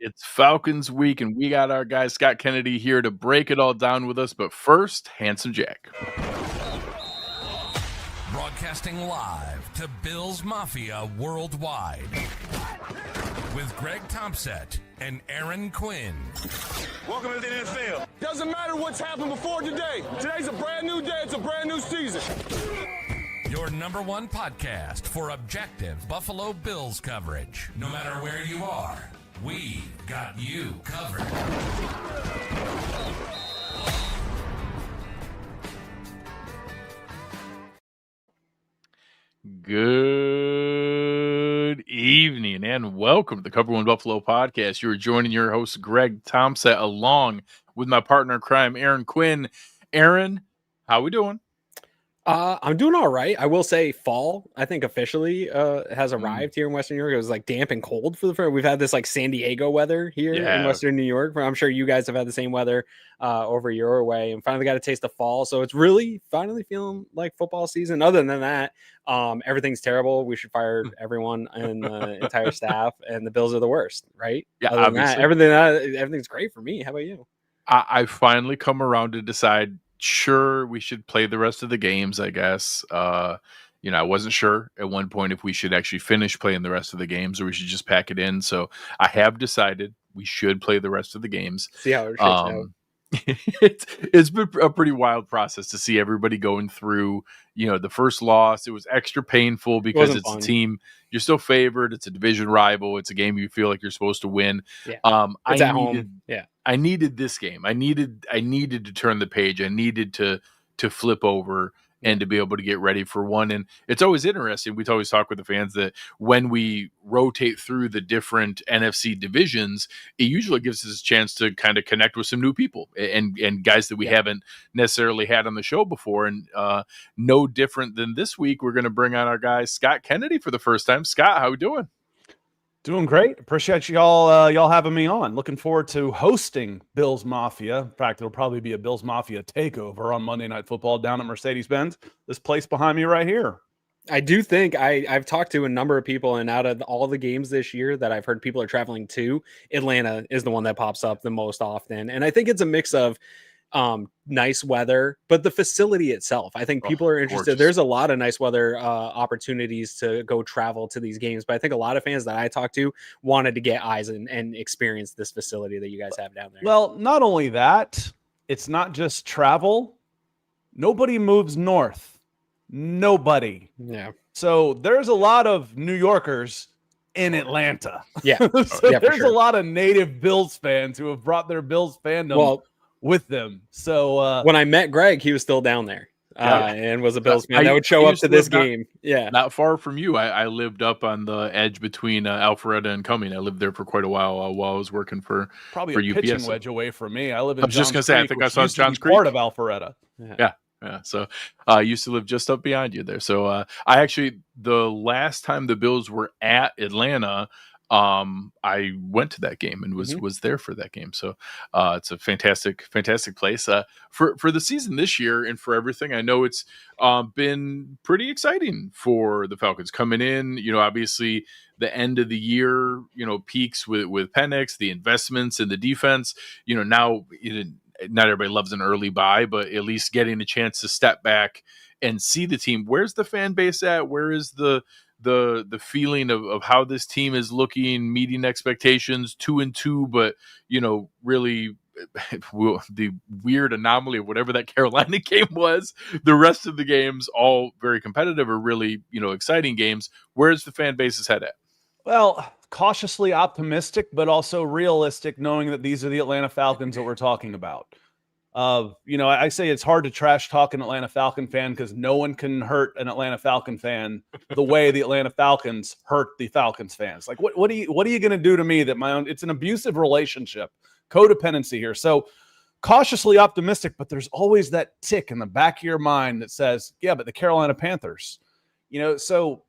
It's Falcons week, and we got our guy Scott Kennedy here to break it all down with us. But first, Handsome Jack. Broadcasting live to Bills Mafia worldwide with Greg Tompsett and Aaron Quinn. Welcome to the NFL. Doesn't matter what's happened before today. Today's a brand new day. It's a brand new season. Your number one podcast for objective Buffalo Bills coverage. No matter where you are, we got you covered. Good evening and welcome to the Cover One Buffalo podcast. You're joining your host, Greg Tompsett, along with my partner in crime, Aaron Quinn. Aaron, how we doing? I'm doing all right. I will say fall, I think officially has arrived here in Western New York. It was like damp and cold for the first. We've had this like San Diego weather here in Western New York. I'm sure you guys have had the same weather over your way and finally got a taste of fall. So it's really finally feeling like football season. Other than that, everything's terrible. We should fire everyone and the entire staff, and the Bills are the worst, right? Yeah, Other than that, everything's great for me. How about you? I finally come around to decide, sure, we should play the rest of the games, I guess. I wasn't sure at one point if we should actually finish playing the rest of the games or we should just pack it in. So I have decided we should play the rest of the games. See how it shakes out. It's been a pretty wild process to see everybody going through, the first loss. It was extra painful because it's a team you're still favored. It's a division rival. It's a game you feel like you're supposed to win. Yeah. It's at home. Yeah. I needed this game. I needed to turn the page. I needed to flip over and to be able to get ready for one. And it's always interesting. We always talk with the fans that when we rotate through the different NFC divisions, it usually gives us a chance to kind of connect with some new people and guys that we haven't necessarily had on the show before. And no different than this week, we're going to bring on our guy, Scott Kennedy, for the first time. Scott, how we doing? Doing great. Appreciate y'all having me on. Looking forward to hosting Bills Mafia. In fact, it'll probably be a Bills Mafia takeover on Monday Night Football down at Mercedes-Benz. This place behind me right here. I do think I've talked to a number of people, and out of all the games this year that I've heard people are traveling to, Atlanta is the one that pops up the most often. And I think it's a mix of nice weather, but the facility itself, I think people are interested. Gorgeous. There's a lot of nice weather opportunities to go travel to these games, but I think a lot of fans that I talked to wanted to get eyes and experience this facility that you guys have down there. Well, not only that, it's not just travel. Nobody moves north. Nobody. Yeah. So there's a lot of New Yorkers in Atlanta. Yeah. There's a lot of native Bills fans who have brought their Bills fandom with them. So when I met Greg, he was still down there and was a Bills fan that would show up to this game. Not far from you. I lived up on the edge between Alpharetta and Cumming. I lived there for quite a while I was working for probably for a UPS. Pitching wedge away from me. I live in. I was just gonna say, I think I saw Johns Creek, part of Alpharetta. Yeah. So I used to live just up beyond you there. So I actually, the last time the Bills were at Atlanta, I went to that game and was there for that game. So it's a fantastic place for the season this year and for everything. I know it's been pretty exciting for the Falcons coming in. Obviously the end of the year, peaks with Penix, the investments in the defense. Now not everybody loves an early bye, but at least getting a chance to step back and see the team. Where's the fan base at? Where is the feeling of how this team is looking, meeting expectations, 2-2, but really the weird anomaly of whatever that Carolina game was, the rest of the games all very competitive or really exciting games. Where's the fan base's head at? Well, cautiously optimistic, but also realistic, knowing that these are the Atlanta Falcons that we're talking about. I say it's hard to trash talk an Atlanta Falcon fan because no one can hurt an Atlanta Falcon fan the way the Atlanta Falcons hurt the Falcons fans. Like, what are you going to do to me that it's an abusive relationship, codependency here. So cautiously optimistic, but there's always that tick in the back of your mind that says, yeah, but the Carolina Panthers, the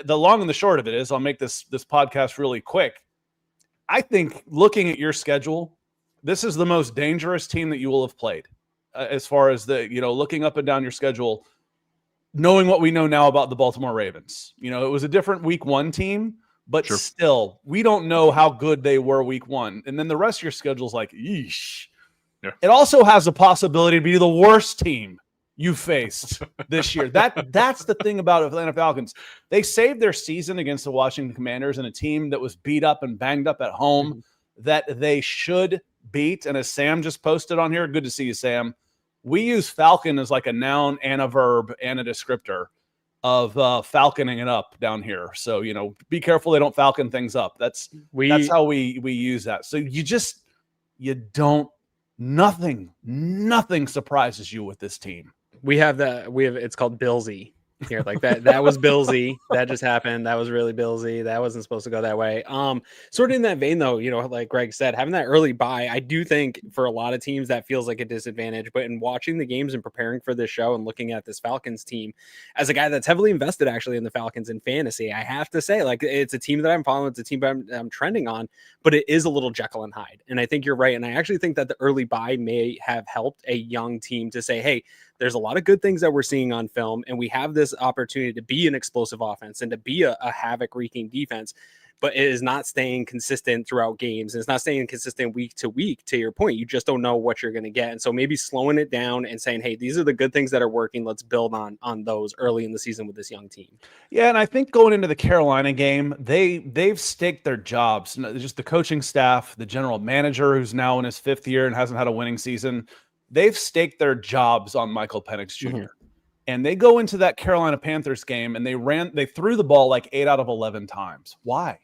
long and the short of it is, I'll make this podcast really quick. I think looking at your schedule, this is the most dangerous team that you will have played as far as looking up and down your schedule, knowing what we know now about the Baltimore Ravens. It was a different week one team, But Sure. still, we don't know how good they were week 1. And then the rest of your schedule is like, yeesh. Yeah. It also has the possibility to be the worst team you faced this year. That's the thing about Atlanta Falcons. They saved their season against the Washington Commanders and a team that was beat up and banged up at home that they should beat. And as Sam just posted on here, good to see you, Sam. We use Falcon as like a noun and a verb and a descriptor of falconing it up down here. So, be careful they don't falcon things up. That's how we use that. So nothing surprises you with this team. It's called Billsy here. Like that was Billsy. That just happened. That was really Billsy. That wasn't supposed to go that way. Sort of in that vein though, like Greg said, having that early bye, I do think for a lot of teams that feels like a disadvantage, but in watching the games and preparing for this show and looking at this Falcons team as a guy that's heavily invested actually in the Falcons in fantasy, I have to say, like, it's a team that I'm following. It's a team I'm trending on, but it is a little Jekyll and Hyde. And I think you're right. And I actually think that the early bye may have helped a young team to say, hey, there's a lot of good things that we're seeing on film, and we have this opportunity to be an explosive offense and to be a havoc-wreaking defense, but it is not staying consistent throughout games. And it's not staying consistent week to week, to your point. You just don't know what you're going to get. And so maybe slowing it down and saying, hey, these are the good things that are working. Let's build on those early in the season with this young team. Yeah, and I think going into the Carolina game, they've staked their jobs. Just the coaching staff, the general manager, who's now in his 5th year and hasn't had a winning season, they've staked their jobs on Michael Penix Jr. And they go into that Carolina Panthers game and they threw the ball like 8 out of 11 times. Why?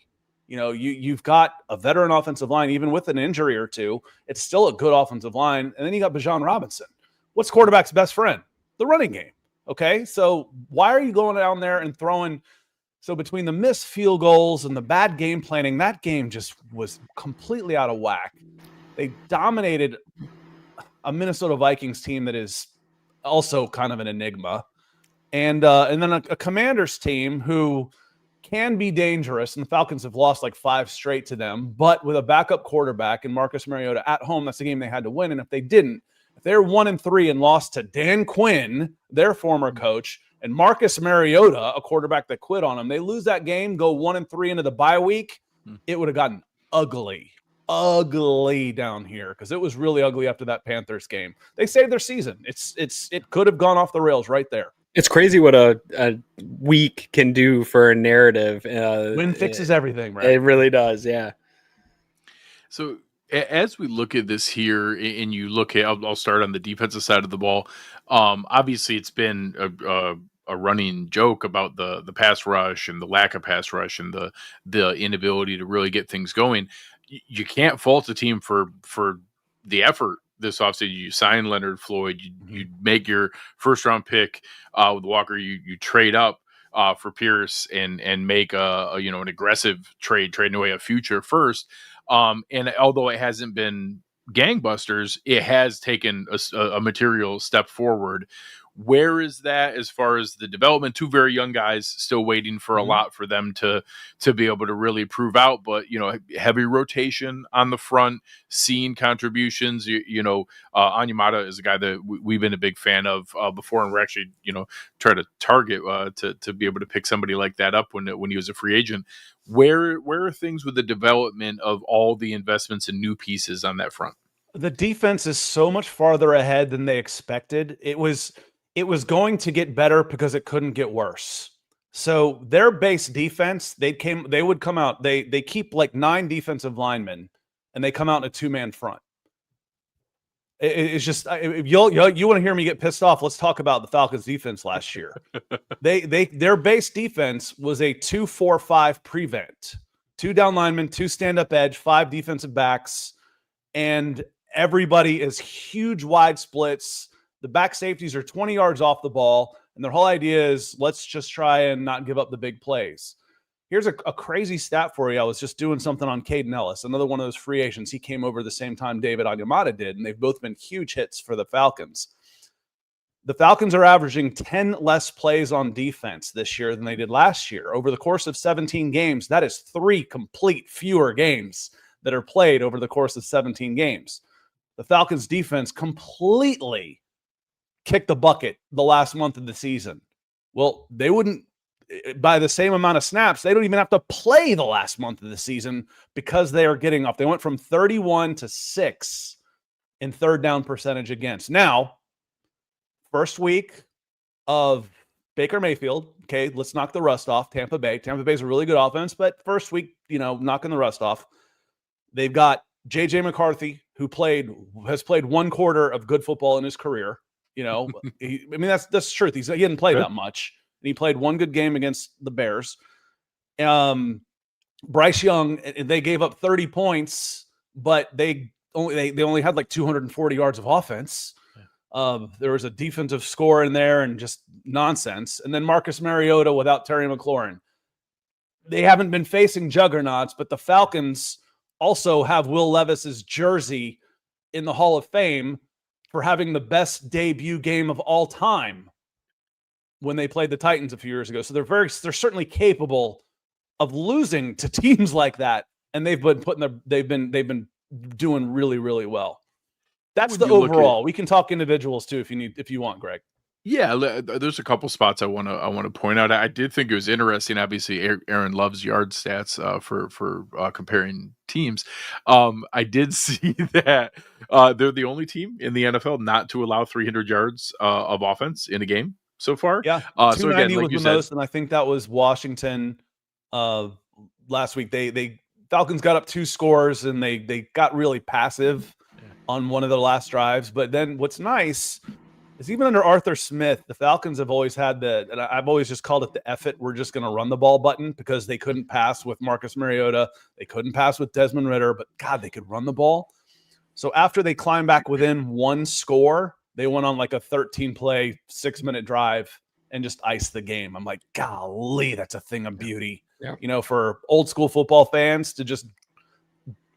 You've got a veteran offensive line, even with an injury or two, it's still a good offensive line. And then you got Bijan Robinson. What's quarterback's best friend? The running game. Okay. So why are you going down there and throwing? So between the missed field goals and the bad game planning, that game just was completely out of whack. They dominated a Minnesota Vikings team that is also kind of an enigma. And then a Commanders team who can be dangerous, and the Falcons have lost like 5 straight to them, but with a backup quarterback and Marcus Mariota at home, that's the game they had to win. And if they're 1-3 and lost to Dan Quinn, their former coach, and Marcus Mariota, a quarterback that quit on them, they lose that game, go 1-3 into the bye week, it would have gotten ugly down here, because it was really ugly after that Panthers game. They saved their season. It could have gone off the rails right there. It's crazy what a week can do for a narrative. Win fixes everything, right? It really does, yeah. So as we look at this here, and you look at, I'll start on the defensive side of the ball. Obviously, it's been a running joke about the pass rush and the lack of pass rush and the inability to really get things going. You can't fault the team for the effort this offseason. You sign Leonard Floyd, you make your first round pick with Walker, you trade up for Pierce and make an aggressive trading away a future first. And although it hasn't been gangbusters, it has taken a material step forward. Where is that as far as the development? 2 very young guys, still waiting for a lot for them to be able to really prove out. But, heavy rotation on the front, seeing contributions. Anyamata is a guy that we've been a big fan of before, and we're actually, try to target to be able to pick somebody like that up when he was a free agent. Where are things with the development of all the investments and new pieces on that front? The defense is so much farther ahead than they expected. It was going to get better because it couldn't get worse. So their base defense, they would come out. They keep like 9 defensive linemen, and they come out in a 2-man front. It's just, you want to hear me get pissed off? Let's talk about the Falcons defense last year. Their base defense was a 2-4-5 prevent, 2 down linemen, 2 stand-up edge, 5 defensive backs, and everybody is huge wide splits. The back safeties are 20 yards off the ball, and their whole idea is let's just try and not give up the big plays. Here's a crazy stat for you. I was just doing something on Caden Ellis, another one of those free agents. He came over the same time David Anyamata did, and they've both been huge hits for the Falcons. The Falcons are averaging 10 less plays on defense this year than they did last year. Over the course of 17 games, that is 3 complete fewer games that are played over the course of 17 games. The Falcons defense completely kicked the bucket the last month of the season. Well, they wouldn't by the same amount of snaps, they don't even have to play the last month of the season because they are getting off. They went from 31 to 6 in third down percentage against. Now, first week of Baker Mayfield. Okay, let's knock the rust off. Tampa Bay. Tampa Bay's a really good offense, but first week, knocking the rust off. They've got J.J. McCarthy, who has played one quarter of good football in his career. That's the truth. He didn't play that much, and he played one good game against the Bears. Bryce Young, they gave up 30 points, but they only had like 240 yards of offense. There was a defensive score in there and just nonsense. And then Marcus Mariota without Terry McLaurin. They haven't been facing juggernauts, but the Falcons also have Will Levis's jersey in the Hall of Fame for having the best debut game of all time when they played the Titans a few years ago. So they're certainly capable of losing to teams like that, and they've been doing really, really well. That's the overall. We can talk individuals too if you want, Greg. Yeah, there's a couple spots I want to point out. I did think it was interesting. Obviously, Aaron loves yard stats for comparing teams. I did see that they're the only team in the NFL not to allow 300 yards of offense in a game so far. Yeah, 290 so again, like was the most, and I think that was Washington last week. They Falcons got up 2 scores, and they got really passive on one of the last drives. But then what's nice is even under Arthur Smith, the Falcons have always had and I've always just called it the F it, we're just going to run the ball button, because they couldn't pass with Marcus Mariota. They couldn't pass with Desmond Ridder, but God, they could run the ball. So after they climbed back within 1 score, they went on like a 13-play, 6-minute drive and just iced the game. I'm like, golly, that's a thing of beauty. Yeah. For old school football fans to just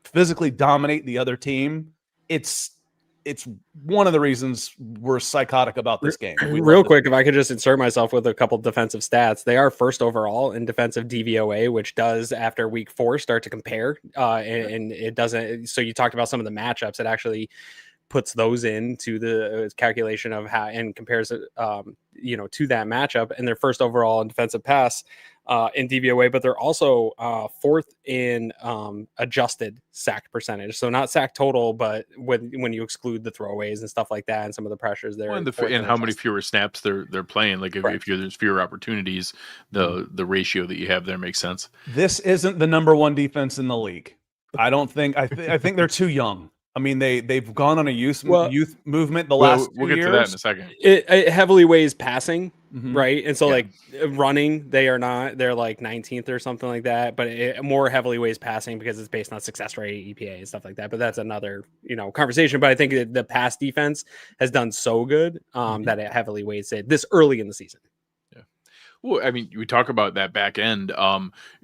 physically dominate the other team. It's one of the reasons we're psychotic about this game. Real quick, if I could just insert myself with a couple defensive stats. They are first overall in defensive DVOA, which does, after week 4, start to compare. And it doesn't. So you talked about some of the matchups. It actually puts those into the calculation of how, and compares it, to that matchup. And they're first overall in defensive pass in DVOA, but they're also 4th in adjusted sack percentage. So not sack total, but when you exclude the throwaways and stuff like that, and some of the pressures there, and how many fewer snaps they're playing. Like if there's fewer opportunities, the ratio that you have there makes sense. This isn't the number 1 defense in the league. I don't think. I think they're too young. I mean, they've gone on a youth movement the last 2 years. We'll get to that in a second. It heavily weighs passing, right? And so, like, running, they are not. They're like 19th or something like that. But it more heavily weighs passing because it's based on success rate, EPA, and stuff like that. But that's another, conversation. But I think the pass defense has done so good that it heavily weighs it this early in the season. Well, I mean, we talk about that back end.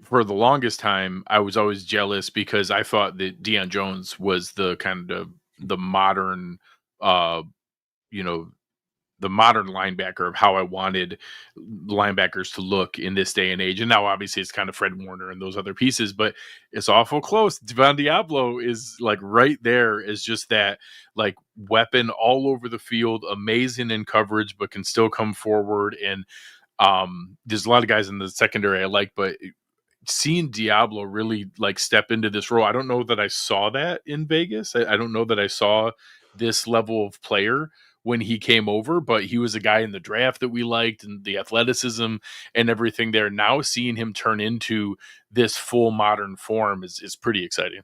For the longest time, I was always jealous because I thought that Deion Jones was the kind of the modern, the modern linebacker of how I wanted linebackers to look in this day and age. And now, obviously, it's kind of Fred Warner and those other pieces, but it's awful close. Devon Diablo is like right there is just that like weapon all over the field, amazing in coverage, but can still come forward. And there's a lot of guys in the secondary I like, but seeing Diablo really like step into this role, I don't know that I saw that in Vegas. I don't know that I saw this level of player when he came over, but he was a guy in the draft that we liked, and the athleticism and everything there. Now seeing him turn into this full modern form is pretty exciting.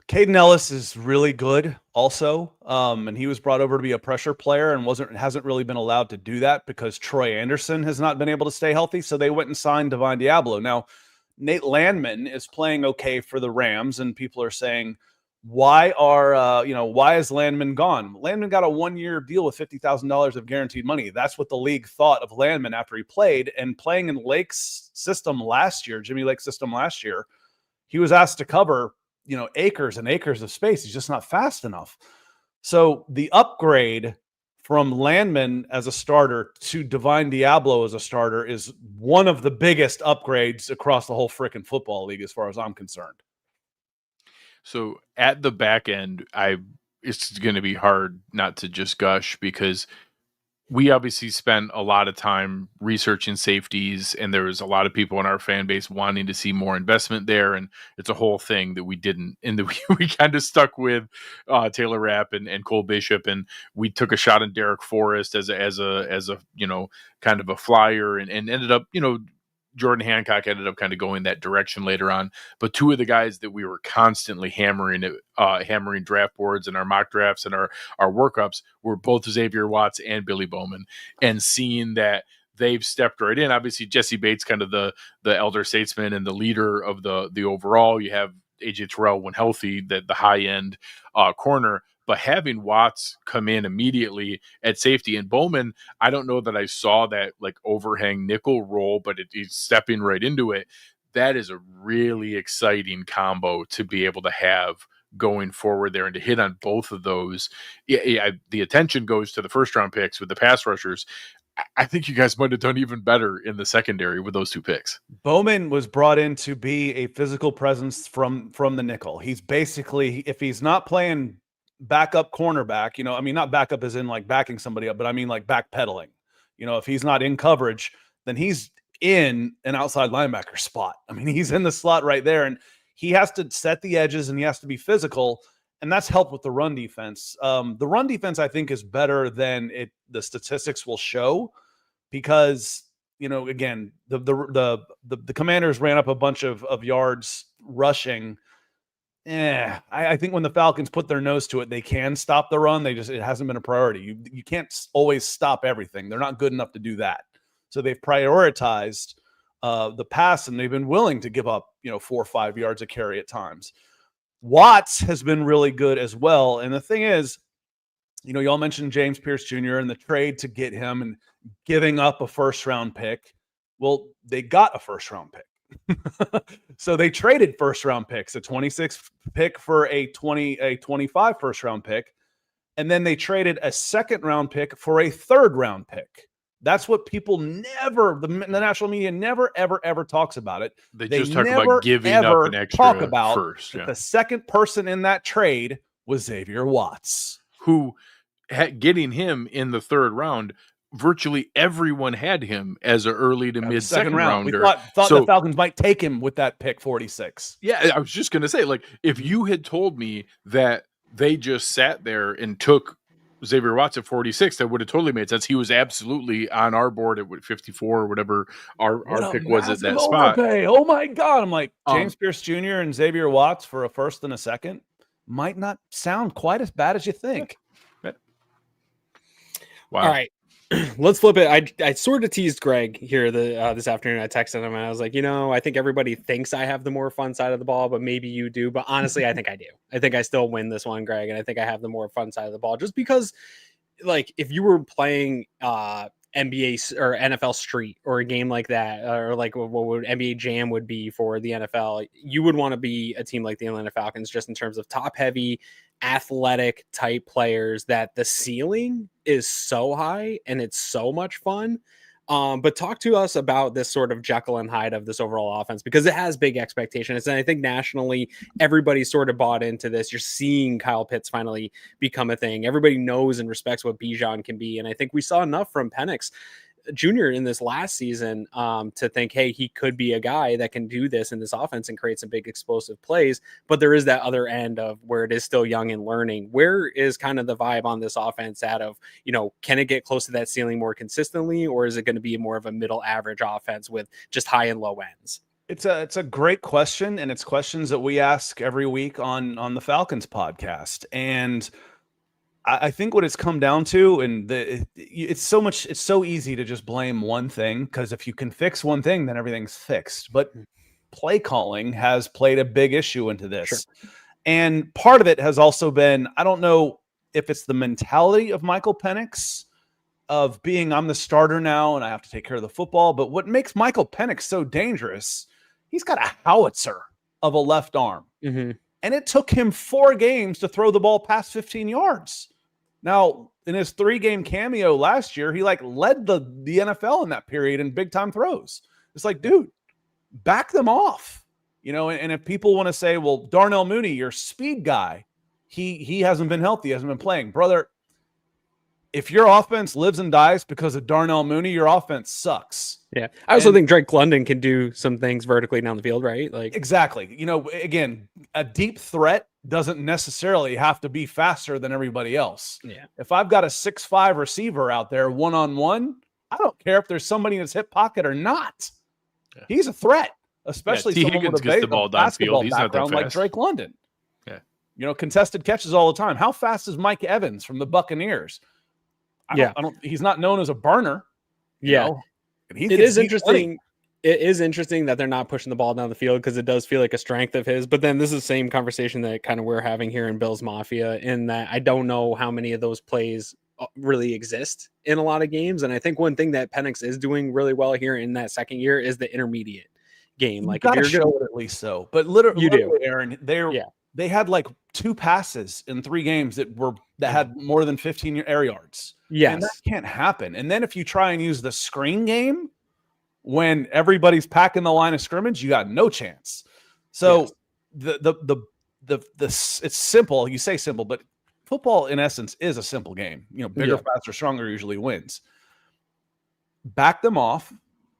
Caden Ellis is really good also. And he was brought over to be a pressure player and hasn't really been allowed to do that because Troy Anderson has not been able to stay healthy. So they went and signed Devon Diablo. Now, Nate Landman is playing okay for the Rams, and people are saying, why is Landman gone? Landman got a 1-year deal with $50,000 of guaranteed money. That's what the league thought of Landman after he played, and playing in Lake's system last year, Jimmy Lake's system last year, he was asked to cover, acres and acres of space. He's just not fast enough. So the upgrade from Landman as a starter to Devon Diablo as a starter is one of the biggest upgrades across the whole frickin' football league, as far as I'm concerned. So at the back end, it's going to be hard not to just gush because we obviously spent a lot of time researching safeties, and there was a lot of people in our fan base wanting to see more investment there. And it's a whole thing that we didn't, and that we kind of stuck with Taylor Rapp and Cole Bishop. And we took a shot on Derek Forrest as a, kind of a flyer, and ended up, Jordan Hancock ended up kind of going that direction later on. But two of the guys that we were constantly hammering draft boards and our mock drafts and our workups were both Xavier Watts and Billy Bowman. And seeing that they've stepped right in, obviously Jesse Bates, kind of the elder statesman and the leader of the overall. You have AJ Terrell when healthy, the high end corner. But having Watts come in immediately at safety, and Bowman, I don't know that I saw that like overhang nickel role, but he's stepping right into it. That is a really exciting combo to be able to have going forward there, and to hit on both of those. The attention goes to the first round picks with the pass rushers. I think you guys might have done even better in the secondary with those two picks. Bowman was brought in to be a physical presence from the nickel. He's basically, if he's not playing backup cornerback, not backup as in like backing somebody up, but I mean like backpedaling. If he's not in coverage, then he's in an outside linebacker spot. I mean, he's in the slot right there, and he has to set the edges and he has to be physical, and that's helped with the run defense. The run defense, I think, is better than the statistics will show, because again, the Commanders ran up a bunch of yards rushing. I think when the Falcons put their nose to it, they can stop the run. It hasn't been a priority. You can't always stop everything. They're not good enough to do that. So they've prioritized the pass, and they've been willing to give up 4 or 5 yards a carry at times. Watts has been really good as well. And the thing is, y'all mentioned James Pierce Jr. and the trade to get him and giving up a first round pick. Well, they got a first round pick. So they traded first round picks, a 26th pick for a 25 first round pick. And then they traded a second round pick for a third round pick. That's what people never, the national media never, ever, ever talks about it. They just talk about giving up an extra talk about first. Yeah. The second person in that trade was Xavier Watts, who getting him in the third round. Virtually everyone had him as an early to mid second rounder. We thought the Falcons might take him with that pick 46. Yeah, I was just going to say, like, if you had told me that they just sat there and took Xavier Watts at 46, that would have totally made sense. He was absolutely on our board at 54 or whatever our pick was at that spot. Oh my God. I'm like, James Pierce Jr. and Xavier Watts for a first and a second might not sound quite as bad as you think. Yeah. Wow. All right. Let's flip it. I sort of teased Greg here this afternoon. I texted him and I was like, I think everybody thinks I have the more fun side of the ball, but maybe you do. But honestly, I think I do. I think I still win this one, Greg. And I think I have the more fun side of the ball, just because, like, if you were playing NBA or NFL Street or a game like that, or like what would NBA Jam would be for the NFL, you would want to be a team like the Atlanta Falcons, just in terms of top heavy, athletic type players, that the ceiling is so high and it's so much fun. But talk to us about this sort of Jekyll and Hyde of this overall offense, because it has big expectations. And I think nationally, everybody sort of bought into this. You're seeing Kyle Pitts finally become a thing. Everybody knows and respects what Bijan can be. And I think we saw enough from Penix Jr. in this last season to think, hey, he could be a guy that can do this in this offense and create some big explosive plays. But there is that other end of where it is still young and learning. Where is kind of the vibe on this offense out of, can it get close to that ceiling more consistently, or is it going to be more of a middle average offense with just high and low ends? It's a great question, and it's questions that we ask every week on the Falcons podcast. And I think what it's come down to, and it's so easy to just blame one thing, because if you can fix one thing, then everything's fixed. But play calling has played a big issue into this. Sure. And part of it has also been, I don't know if it's the mentality of Michael Penix of being, I'm the starter now and I have to take care of the football. But what makes Michael Penix so dangerous, he's got a howitzer of a left arm. Mm-hmm. And it took him 4 games to throw the ball past 15 yards. Now, in his 3-game cameo last year, he led the NFL in that period in big time throws. It's like, dude, back them off. And if people want to say, well, Darnell Mooney, your speed guy, he hasn't been healthy, hasn't been playing. Brother, if your offense lives and dies because of Darnell Mooney, your offense sucks. Yeah. I also think Drake London can do some things vertically down the field, right? Like exactly. You know, again, a deep threat doesn't necessarily have to be faster than everybody else. Yeah. If I've got a 6'5" receiver out there one-on-one, I don't care if there's somebody in his hip pocket or not. Yeah. He's a threat, especially someone Higgins with the ball basketball downfield. He's background not that like fast. Drake London. Yeah. You know, contested catches all the time. How fast is Mike Evans from the Buccaneers? He's not known as a burner. Yeah. It is interesting. It is interesting that they're not pushing the ball down the field because it does feel like a strength of his. But then this is the same conversation that kind of we're having here in Bills Mafia, in that I don't know how many of those plays really exist in a lot of games. And I think one thing that Penix is doing really well here in that second year is the intermediate game. Like if you're show it at least so. But literally, Aaron, they had like 2 passes in 3 games that had more than 15 air yards. Yes. And that can't happen. And then if you try and use the screen game when everybody's packing the line of scrimmage, you got no chance. So it's simple. You say simple, but football in essence is a simple game. You know, bigger, faster, stronger usually wins. Back them off,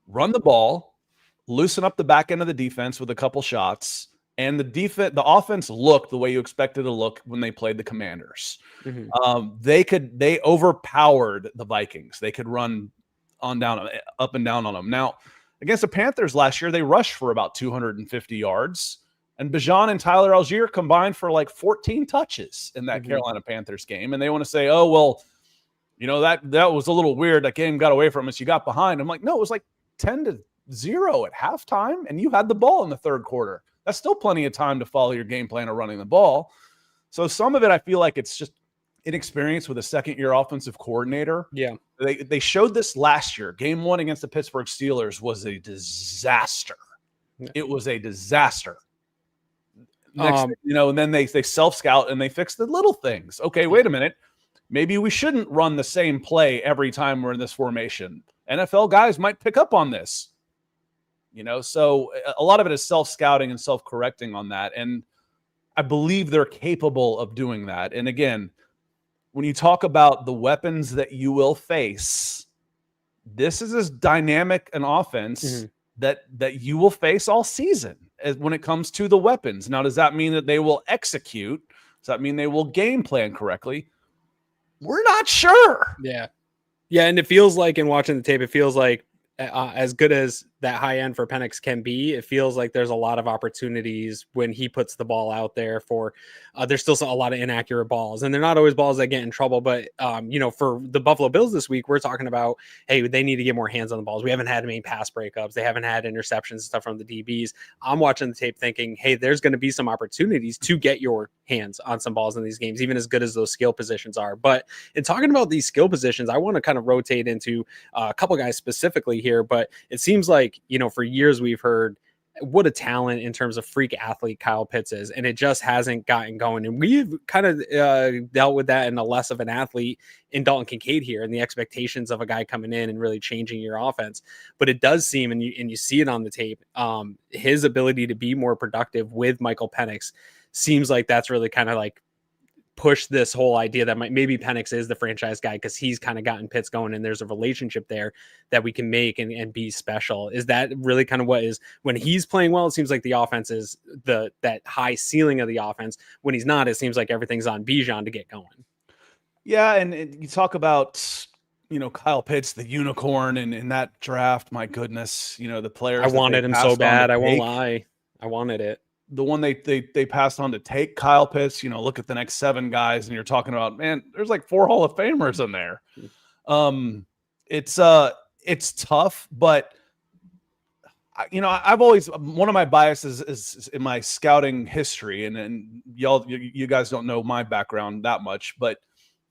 run the ball, loosen up the back end of the defense with a couple shots. And the offense looked the way you expected to look when they played the Commanders. Mm-hmm. They overpowered the Vikings. They could run up and down on them. Now, against the Panthers last year, they rushed for about 250 yards. And Bijan and Tyler Algier combined for like 14 touches in that Carolina Panthers game. And they want to say, oh, well, you know, that was a little weird. That game got away from us. You got behind. I'm like, no, it was like 10-0 at halftime. And you had the ball in the third quarter. That's still plenty of time to follow your game plan of running the ball. So some of it, I feel like it's just inexperience with a second-year offensive coordinator. Yeah. They showed this last year. Game 1 against the Pittsburgh Steelers was a disaster. Yeah. It was a disaster. And then they self-scout and they fix the little things. Okay, wait a minute. Maybe we shouldn't run the same play every time we're in this formation. NFL guys might pick up on this. You know, so a lot of it is self-scouting and self-correcting on that. And I believe they're capable of doing that. And again, when you talk about the weapons that you will face, this is as dynamic an offense that you will face all season when it comes to the weapons. Now, does that mean that they will execute? Does that mean they will game plan correctly? We're not sure. Yeah. Yeah, and it feels like, in watching the tape, it feels like as good as that high end for Penix can be, it feels like there's a lot of opportunities when he puts the ball out there for there's still a lot of inaccurate balls, and they're not always balls that get in trouble. But for the Buffalo Bills this week, we're talking about, hey, they need to get more hands on the balls. We haven't had many pass breakups. They haven't had interceptions and stuff from the DBs. I'm watching the tape thinking, hey, there's going to be some opportunities to get your hands on some balls in these games, even as good as those skill positions are. But in talking about these skill positions, I want to kind of rotate into a couple guys specifically here, but it seems like, for years we've heard what a talent in terms of freak athlete Kyle Pitts is, and it just hasn't gotten going. And we've kind of dealt with that in a less of an athlete in Dalton Kincaid here, and the expectations of a guy coming in and really changing your offense. But it does seem, and you see it on the tape, his ability to be more productive with Michael Penix seems like that's really kind of like push this whole idea that maybe Penix is the franchise guy, because he's kind of gotten Pitts going, and there's a relationship there that we can make and be special. Is that really kind of what is, when he's playing well, it seems like the offense is that high ceiling of the offense. When he's not, it seems like everything's on Bijan to get going. Yeah, and you talk about, Kyle Pitts, the unicorn, and in that draft, my goodness, the players. I wanted him so bad. I won't lie. I wanted it. The one they passed on to take Kyle Pitts, look at the next 7 guys, and you're talking about, man, there's like 4 Hall of Famers in there. It's tough, but I've always, one of my biases is in my scouting history, and you guys don't know my background that much, but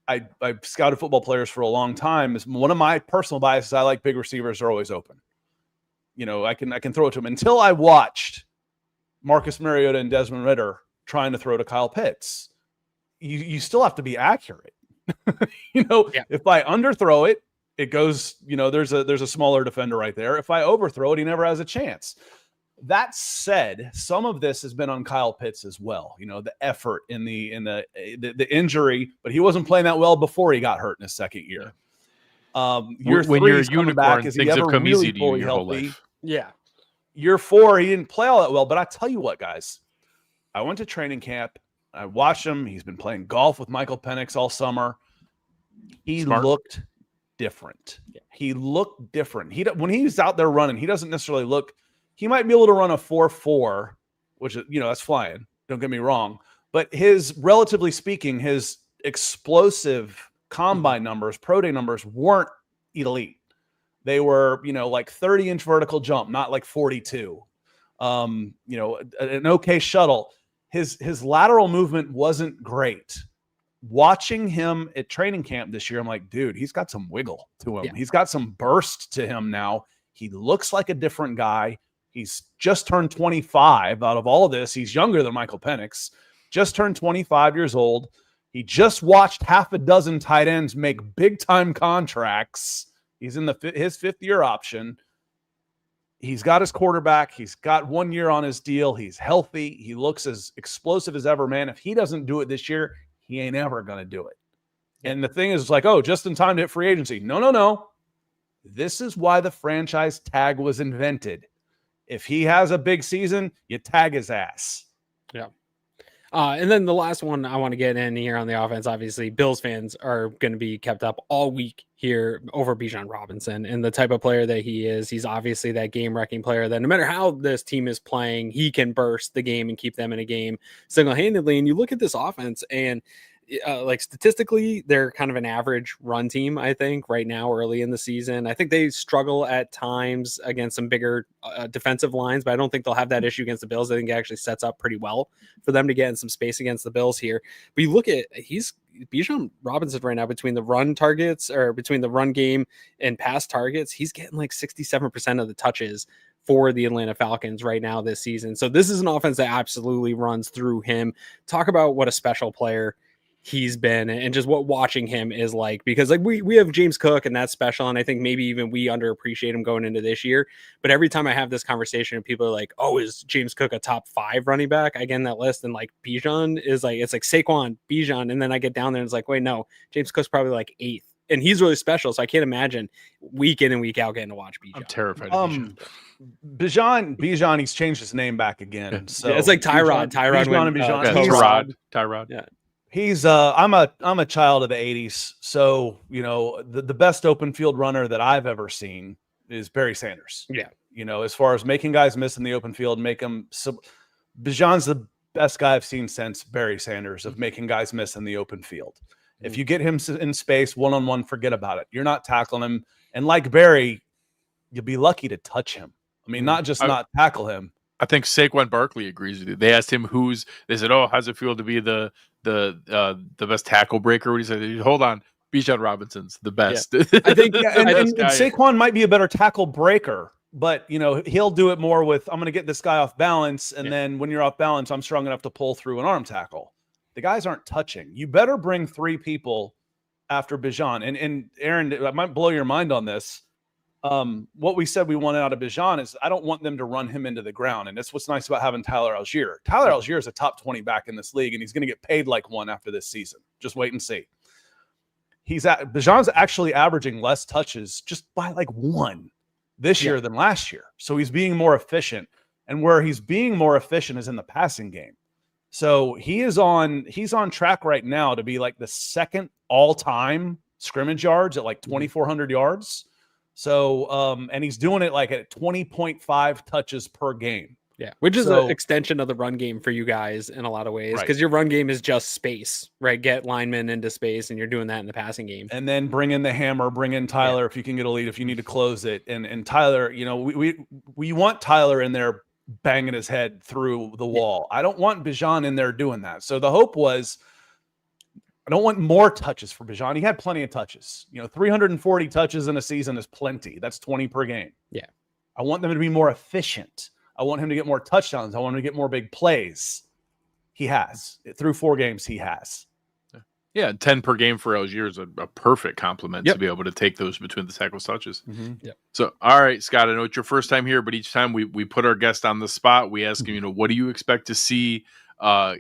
I've scouted football players for a long time. Is one of my personal biases. I like big receivers are always open. I can throw it to them. Until I watched Marcus Mariota and Desmond Ridder trying to throw to Kyle Pitts, you still have to be accurate. If I underthrow it, it goes, there's a smaller defender right there. If I overthrow it, he never has a chance. That said, some of this has been on Kyle Pitts as well. You know, the effort in the injury, but he wasn't playing that well before he got hurt in his second year. Year when 3, you're a he's coming unicorn, back. Is he things ever have come really easy to you fully your whole healthy? life. Yeah. Year 4, he didn't play all that well, but I tell you what, guys, I went to training camp. I watched him. He's been playing golf with Michael Penix all summer. He looked different. He looked different. When he's out there running, he doesn't necessarily look. He might be able to run a 4.4, which is, that's flying. Don't get me wrong. But relatively speaking, his explosive combine numbers, pro day numbers weren't elite. They were, like 30-inch vertical jump, not like 42. An okay shuttle. His lateral movement wasn't great. Watching him at training camp this year, I'm like, dude, he's got some wiggle to him. Yeah. He's got some burst to him now. He looks like a different guy. He's just turned 25. Out of all of this, he's younger than Michael Penix. Just turned 25 years old. He just watched half a dozen tight ends make big-time contracts. He's in his fifth-year option. He's got his quarterback. He's got 1 year on his deal. He's healthy. He looks as explosive as ever, man. If he doesn't do it this year, he ain't ever going to do it. And the thing is, it's like, oh, just in time to hit free agency. No. This is why the franchise tag was invented. If he has a big season, you tag his ass. Yeah. And then the last one I want to get in here on the offense, obviously, Bills fans are going to be kept up all week here over Bijan Robinson and the type of player that he is. He's obviously that game-wrecking player that no matter how this team is playing, he can burst the game and keep them in a game single-handedly. And you look at this offense and like statistically, they're kind of an average run team, I think, right now, early in the season. I think they struggle at times against some bigger defensive lines, but I don't think they'll have that issue against the Bills. I think it actually sets up pretty well for them to get in some space against the Bills here. But you look at, Bijan Robinson right now between the run targets or between the run game and pass targets, he's getting like 67% of the touches for the Atlanta Falcons right now this season. So this is an offense that absolutely runs through him. Talk about what a special player he's been and just what watching him is like, because like we have James Cook and that's special. And I think maybe even we underappreciate him going into this year. But every time I have this conversation and people are like, oh, is James Cook a top 5 running back? I get in that list and like Bijan is like, it's like Saquon, Bijan. And then I get down there and it's like, wait, no, James Cook's probably like 8th. And he's really special. So I can't imagine week in and week out getting to watch Bijan. I'm terrified of Bijan, he's changed his name back again. So yeah, it's like Tyrod. Tyrod. Yeah. He's I'm a child of the 80s. So, the best open field runner that I've ever seen is Barry Sanders. Yeah. As far as making guys miss in the open field, Bijan's the best guy I've seen since Barry Sanders of making guys miss in the open field. If you get him in space, one-on-one, forget about it. You're not tackling him. And like Barry, you'll be lucky to touch him. I mean, not just not tackle him. I think Saquon Barkley agrees with you. They asked him they said, oh, how's it feel to be the best tackle breaker? He said, hold on, Bijan Robinson's the best. Yeah. I think and Saquon might be a better tackle breaker, but he'll do it more with, I'm going to get this guy off balance, and then when you're off balance, I'm strong enough to pull through an arm tackle. The guys aren't touching. You better bring 3 people after Bijan. And Aaron, I might blow your mind on this. What we said we wanted out of Bijan is I don't want them to run him into the ground. And that's what's nice about having Tyler Algier. Tyler Algier is a top 20 back in this league, and he's going to get paid like one after this season. Just wait and see. Bijan's actually averaging less touches just by like 1 this year than last year. So he's being more efficient. And where he's being more efficient is in the passing game. So he's on track right now to be like the second all-time scrimmage yards at like 2,400 yards. So, and he's doing it like at 20.5 touches per game. Yeah, which is an extension of the run game for you guys in a lot of ways, because your run game is just space, right? Get linemen into space, and you're doing that in the passing game. And then bring in the hammer, bring in Tyler if you can get a lead, if you need to close it. And Tyler, we want Tyler in there banging his head through the wall. I don't want Bijan in there doing that. So the hope was, I don't want more touches for Bijan. He had plenty of touches. 340 touches in a season is plenty. That's 20 per game. Yeah. I want them to be more efficient. I want him to get more touchdowns. I want him to get more big plays. He has. Through 4 games, he has. Yeah, 10 per game for Algier is a perfect compliment to be able to take those between the tackles touches. Yep. So, all right, Scott, I know it's your first time here, but each time we put our guest on the spot, we ask him, what do you expect to see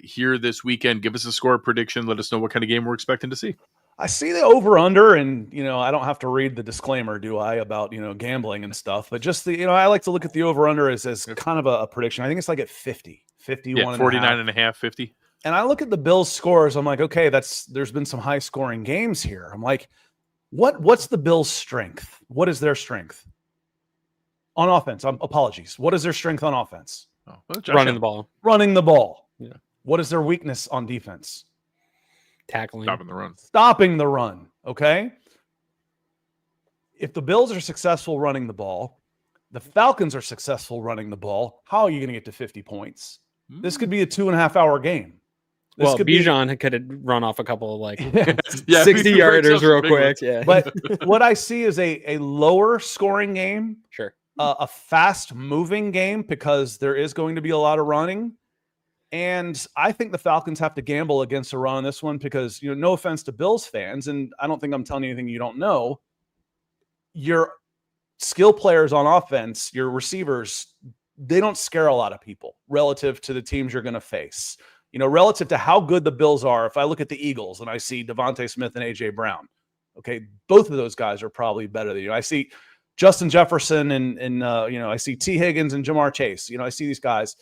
here this weekend? Give us a score prediction. Let us know what kind of game we're expecting to see. I see the over-under, and, I don't have to read the disclaimer, do I, about, gambling and stuff, but just the, I like to look at the over-under as kind of a prediction. I think it's like at 50, 51 yeah, 49 and a half, 50. And I look at the Bills' scores. I'm like, okay, there's been some high-scoring games here. I'm like, what's the Bills' strength? What is their strength on offense? Apologies. What is their strength on offense? Running the ball. Running the ball. Yeah. What is their weakness on defense? Tackling. Stopping the run. Okay. If the Bills are successful running the ball, the Falcons are successful running the ball, how are you going to get to 50 points? This could be a 2.5-hour game. Bijan could run off a couple of 60-yarders real quick. Yeah. But what I see is a lower scoring game. Sure. A fast moving game because there is going to be a lot of running. And I think the Falcons have to gamble against a run on this one because, no offense to Bills fans, and I don't think I'm telling you anything you don't know, your skill players on offense, your receivers, they don't scare a lot of people relative to the teams you're going to face. Relative to how good the Bills are, if I look at the Eagles and I see Devontae Smith and A.J. Brown, okay, both of those guys are probably better than you. I see Justin Jefferson and I see T. Higgins and Jamar Chase. I see these guys.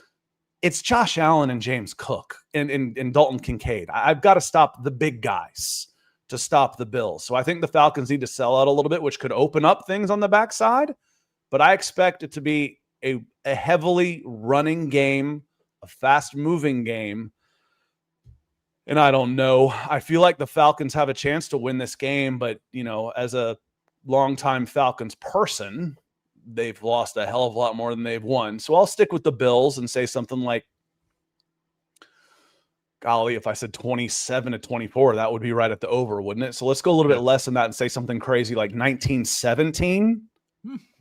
It's Josh Allen and James Cook and Dalton Kincaid. I've got to stop the big guys to stop the Bills. So I think the Falcons need to sell out a little bit, which could open up things on the backside. But I expect it to be a heavily running game, a fast-moving game. And I don't know. I feel like the Falcons have a chance to win this game, but, as a longtime Falcons person, they've lost a hell of a lot more than they've won. So I'll stick with the Bills and say something like, golly, if I said 27-24, that would be right at the over, wouldn't it? So let's go a little bit less than that and say something crazy like 19-17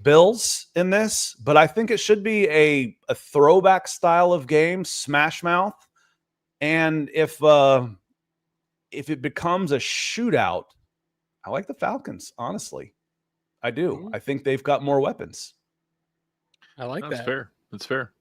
Bills in this. But I think it should be a throwback style of game, smash mouth. And if it becomes a shootout, I like the Falcons, honestly. I do. I think they've got more weapons. I like that. That's fair.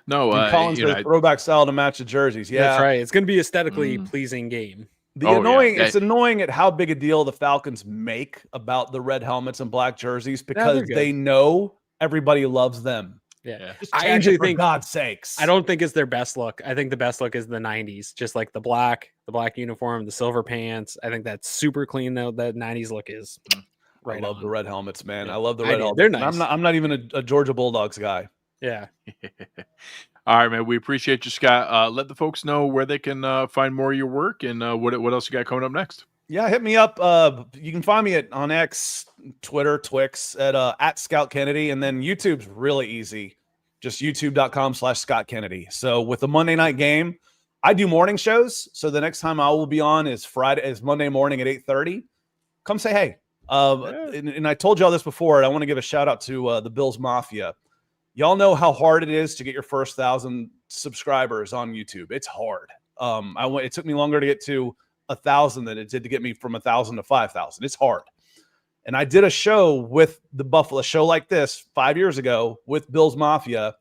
No, Colin's throwback style to match the jerseys. Yeah, that's right. It's going to be aesthetically pleasing game. It's annoying at how big a deal the Falcons make about the red helmets and black jerseys because they know everybody loves them. Yeah. I actually think, for God's sakes, I don't think it's their best look. I think the best look is the 90s, just like the black uniform, the silver pants. I think that's super clean though. That 90s look is. Right, I love the red helmets, man. Yeah. I love the red helmets. They're nice. I'm not even a Georgia Bulldogs guy. Yeah. All right, man. We appreciate you, Scott. Let the folks know where they can find more of your work and what else you got coming up next. Yeah, hit me up. You can find me on X, Twitter, Twix at Scout Kennedy, and then YouTube's really easy. Just youtube.com/Scott Kennedy. So with the Monday night game, I do morning shows. So the next time I will be on is Monday morning at 8:30. Come say hey. And I told y'all this before, and I want to give a shout out to the Bills Mafia. Y'all know how hard it is to get your first 1,000 subscribers on YouTube. It's hard. It took me longer to get to 1,000 than it did to get me from 1,000 to 5,000. It's hard. And I did a show with the Buffalo show like this 5 years ago with Bills Mafia.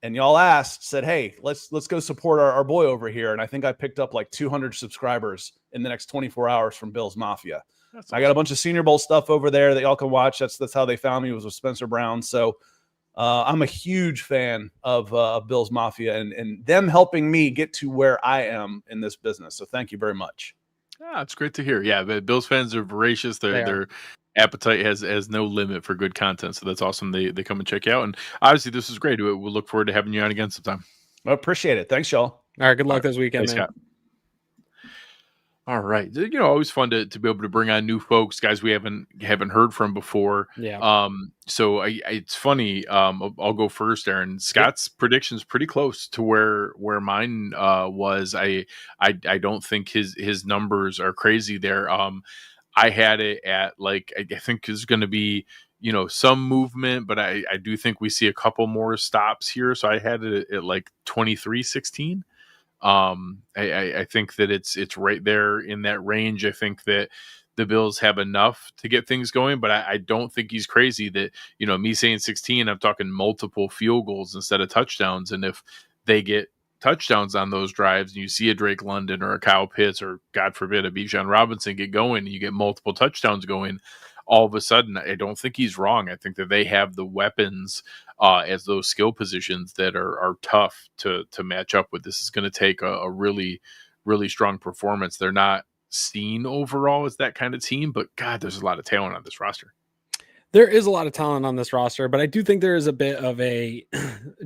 And y'all said, hey, let's go support our boy over here. And I think I picked up like 200 subscribers in the next 24 hours from Bills Mafia. Awesome. I got a bunch of Senior Bowl stuff over there that y'all can watch. That's how they found me, was with Spencer Brown. So I'm a huge fan of Bills Mafia and them helping me get to where I am in this business. So thank you very much. Yeah, it's great to hear. Yeah, the Bills fans are voracious. Their appetite has no limit for good content. So that's awesome. They come and check you out. And obviously, this is great. We'll look forward to having you on again sometime. I appreciate it. Thanks, y'all. All right. Good luck this weekend, man. Scott. All right. Always fun to be able to bring on new folks, guys we haven't heard from before. Yeah. So it's funny. I'll go first, Aaron. Scott's prediction's pretty close to where mine was. I don't think his numbers are crazy there. I had it at I think is going to be, some movement, but I do think we see a couple more stops here. So I had it at like 23-16. I think that it's right there in that range. I think that the Bills have enough to get things going, but I don't think he's crazy that, me saying 16, I'm talking multiple field goals instead of touchdowns. And if they get touchdowns on those drives and you see a Drake London or a Kyle Pitts or, God forbid, a Bijan Robinson get going and you get multiple touchdowns going, all of a sudden, I don't think he's wrong. I think that they have the weapons as those skill positions that are tough to match up with. This is going to take a really, really strong performance. They're not seen overall as that kind of team, but God, there's a lot of talent on this roster. There is a lot of talent on this roster, but I do think there is a bit of a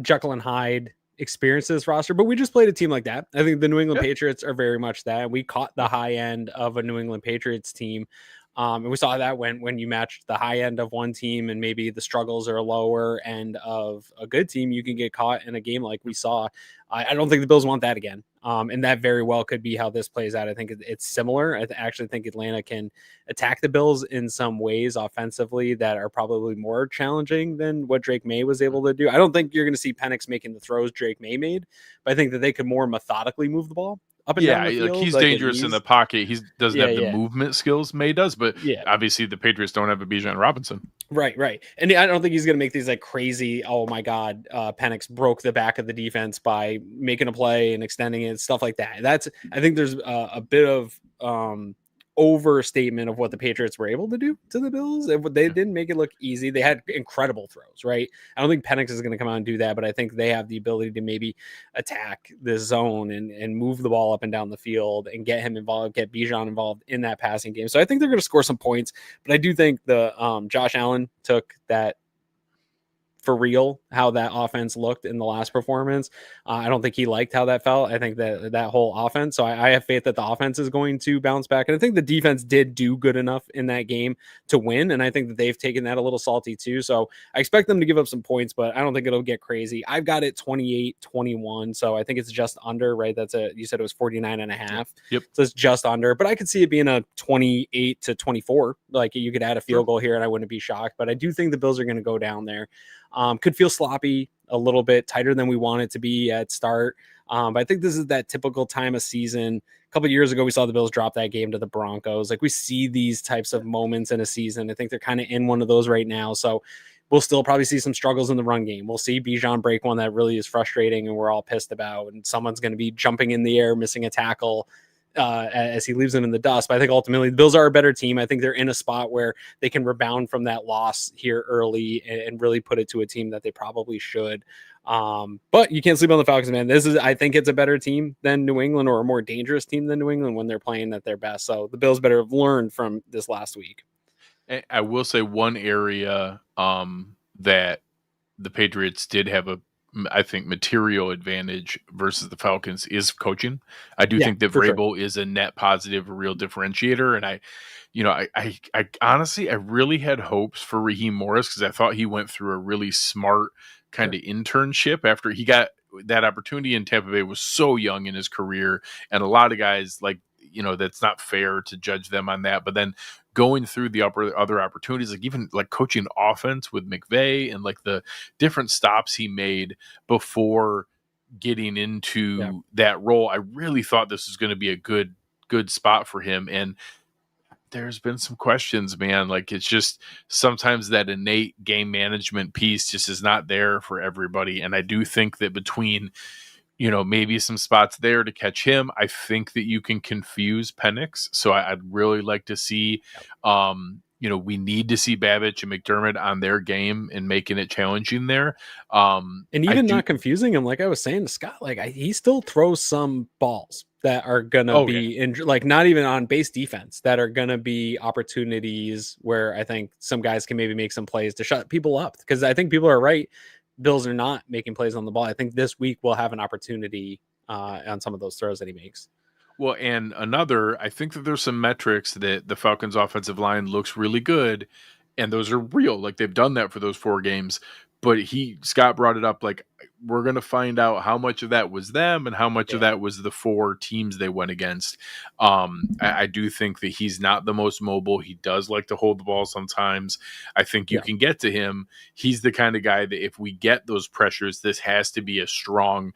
Jekyll and Hyde experience to this roster, but we just played a team like that. I think the New England Patriots are very much that. We caught the high end of a New England Patriots team. And we saw that when you matched the high end of one team and maybe the struggles are lower end of a good team, you can get caught in a game like we saw. I don't think the Bills want that again. And that very well could be how this plays out. I think it's similar. I actually think Atlanta can attack the Bills in some ways offensively that are probably more challenging than what Drake May was able to do. I don't think you're going to see Penix making the throws Drake May made, but I think that they could more methodically move the ball up and down the field. Like he's dangerous in the pocket. He doesn't have the movement skills May does, but obviously the Patriots don't have a Bijan Robinson. Right. And I don't think he's going to make these like crazy, oh my God, Penix broke the back of the defense by making a play and extending it, stuff like that. I think there's a bit of overstatement of what the Patriots were able to do to the Bills. They didn't make it look easy. They had incredible throws, right? I don't think Penix is going to come out and do that, but I think they have the ability to maybe attack the zone and move the ball up and down the field and get him involved, get Bijan involved in that passing game. So I think they're going to score some points, but I do think the Josh Allen took that for real, how that offense looked in the last performance. I don't think he liked how that felt. I think that whole offense. So I have faith that the offense is going to bounce back. And I think the defense did do good enough in that game to win. And I think that they've taken that a little salty too. So I expect them to give up some points, but I don't think it'll get crazy. I've got it 28-21. So I think it's just under, right? You said it was 49.5. Yep. So it's just under, but I could see it being a 28-24. Like you could add a field goal here and I wouldn't be shocked, but I do think the Bills are going to go down there. Could feel sloppy, a little bit tighter than we want it to be at start. But I think this is that typical time of season. A couple of years ago, we saw the Bills drop that game to the Broncos. Like we see these types of moments in a season. I think they're kind of in one of those right now. So we'll still probably see some struggles in the run game. We'll see Bijan break one that really is frustrating and we're all pissed about. And someone's going to be jumping in the air, missing a tackle as he leaves them in the dust. But I think ultimately the Bills are a better team. I think they're in a spot where they can rebound from that loss here early and really put it to a team that they probably should. But you can't sleep on the Falcons, man. I think it's a better team than New England, or a more dangerous team than New England when they're playing at their best. So the Bills better have learned from this last week. I will say one area that the Patriots did have I think material advantage versus the Falcons is coaching. I do think that Vrabel is a net positive, a real differentiator. And I honestly, I really had hopes for Raheem Morris because I thought he went through a really smart kind of internship after he got that opportunity in Tampa Bay. Was so young in his career. And a lot of guys that's not fair to judge them on that. But then going through the other opportunities, like even like coaching offense with McVay and like the different stops he made before getting into that role, I really thought this was going to be a good spot for him. And there's been some questions, man. Like it's just sometimes that innate game management piece just is not there for everybody. And I do think that between maybe some spots there to catch him, I think that you can confuse Penix. So I'd really like to see, we need to see Babich and McDermott on their game and making it challenging there. And even not confusing him, like I was saying to Scott, like he still throws some balls that are going to be like not even on base defense, that are going to be opportunities where I think some guys can maybe make some plays to shut people up. Because I think people are right. Bills are not making plays on the ball. I think this week we'll have an opportunity on some of those throws that he makes. Well, and I think that there's some metrics that the Falcons offensive line looks really good, and those are real. Like they've done that for those 4 games, but Scott brought it up, like, we're going to find out how much of that was them and how much of that was the 4 teams they went against. I do think that he's not the most mobile. He does like to hold the ball sometimes. I think you can get to him. He's the kind of guy that if we get those pressures, this has to be a strong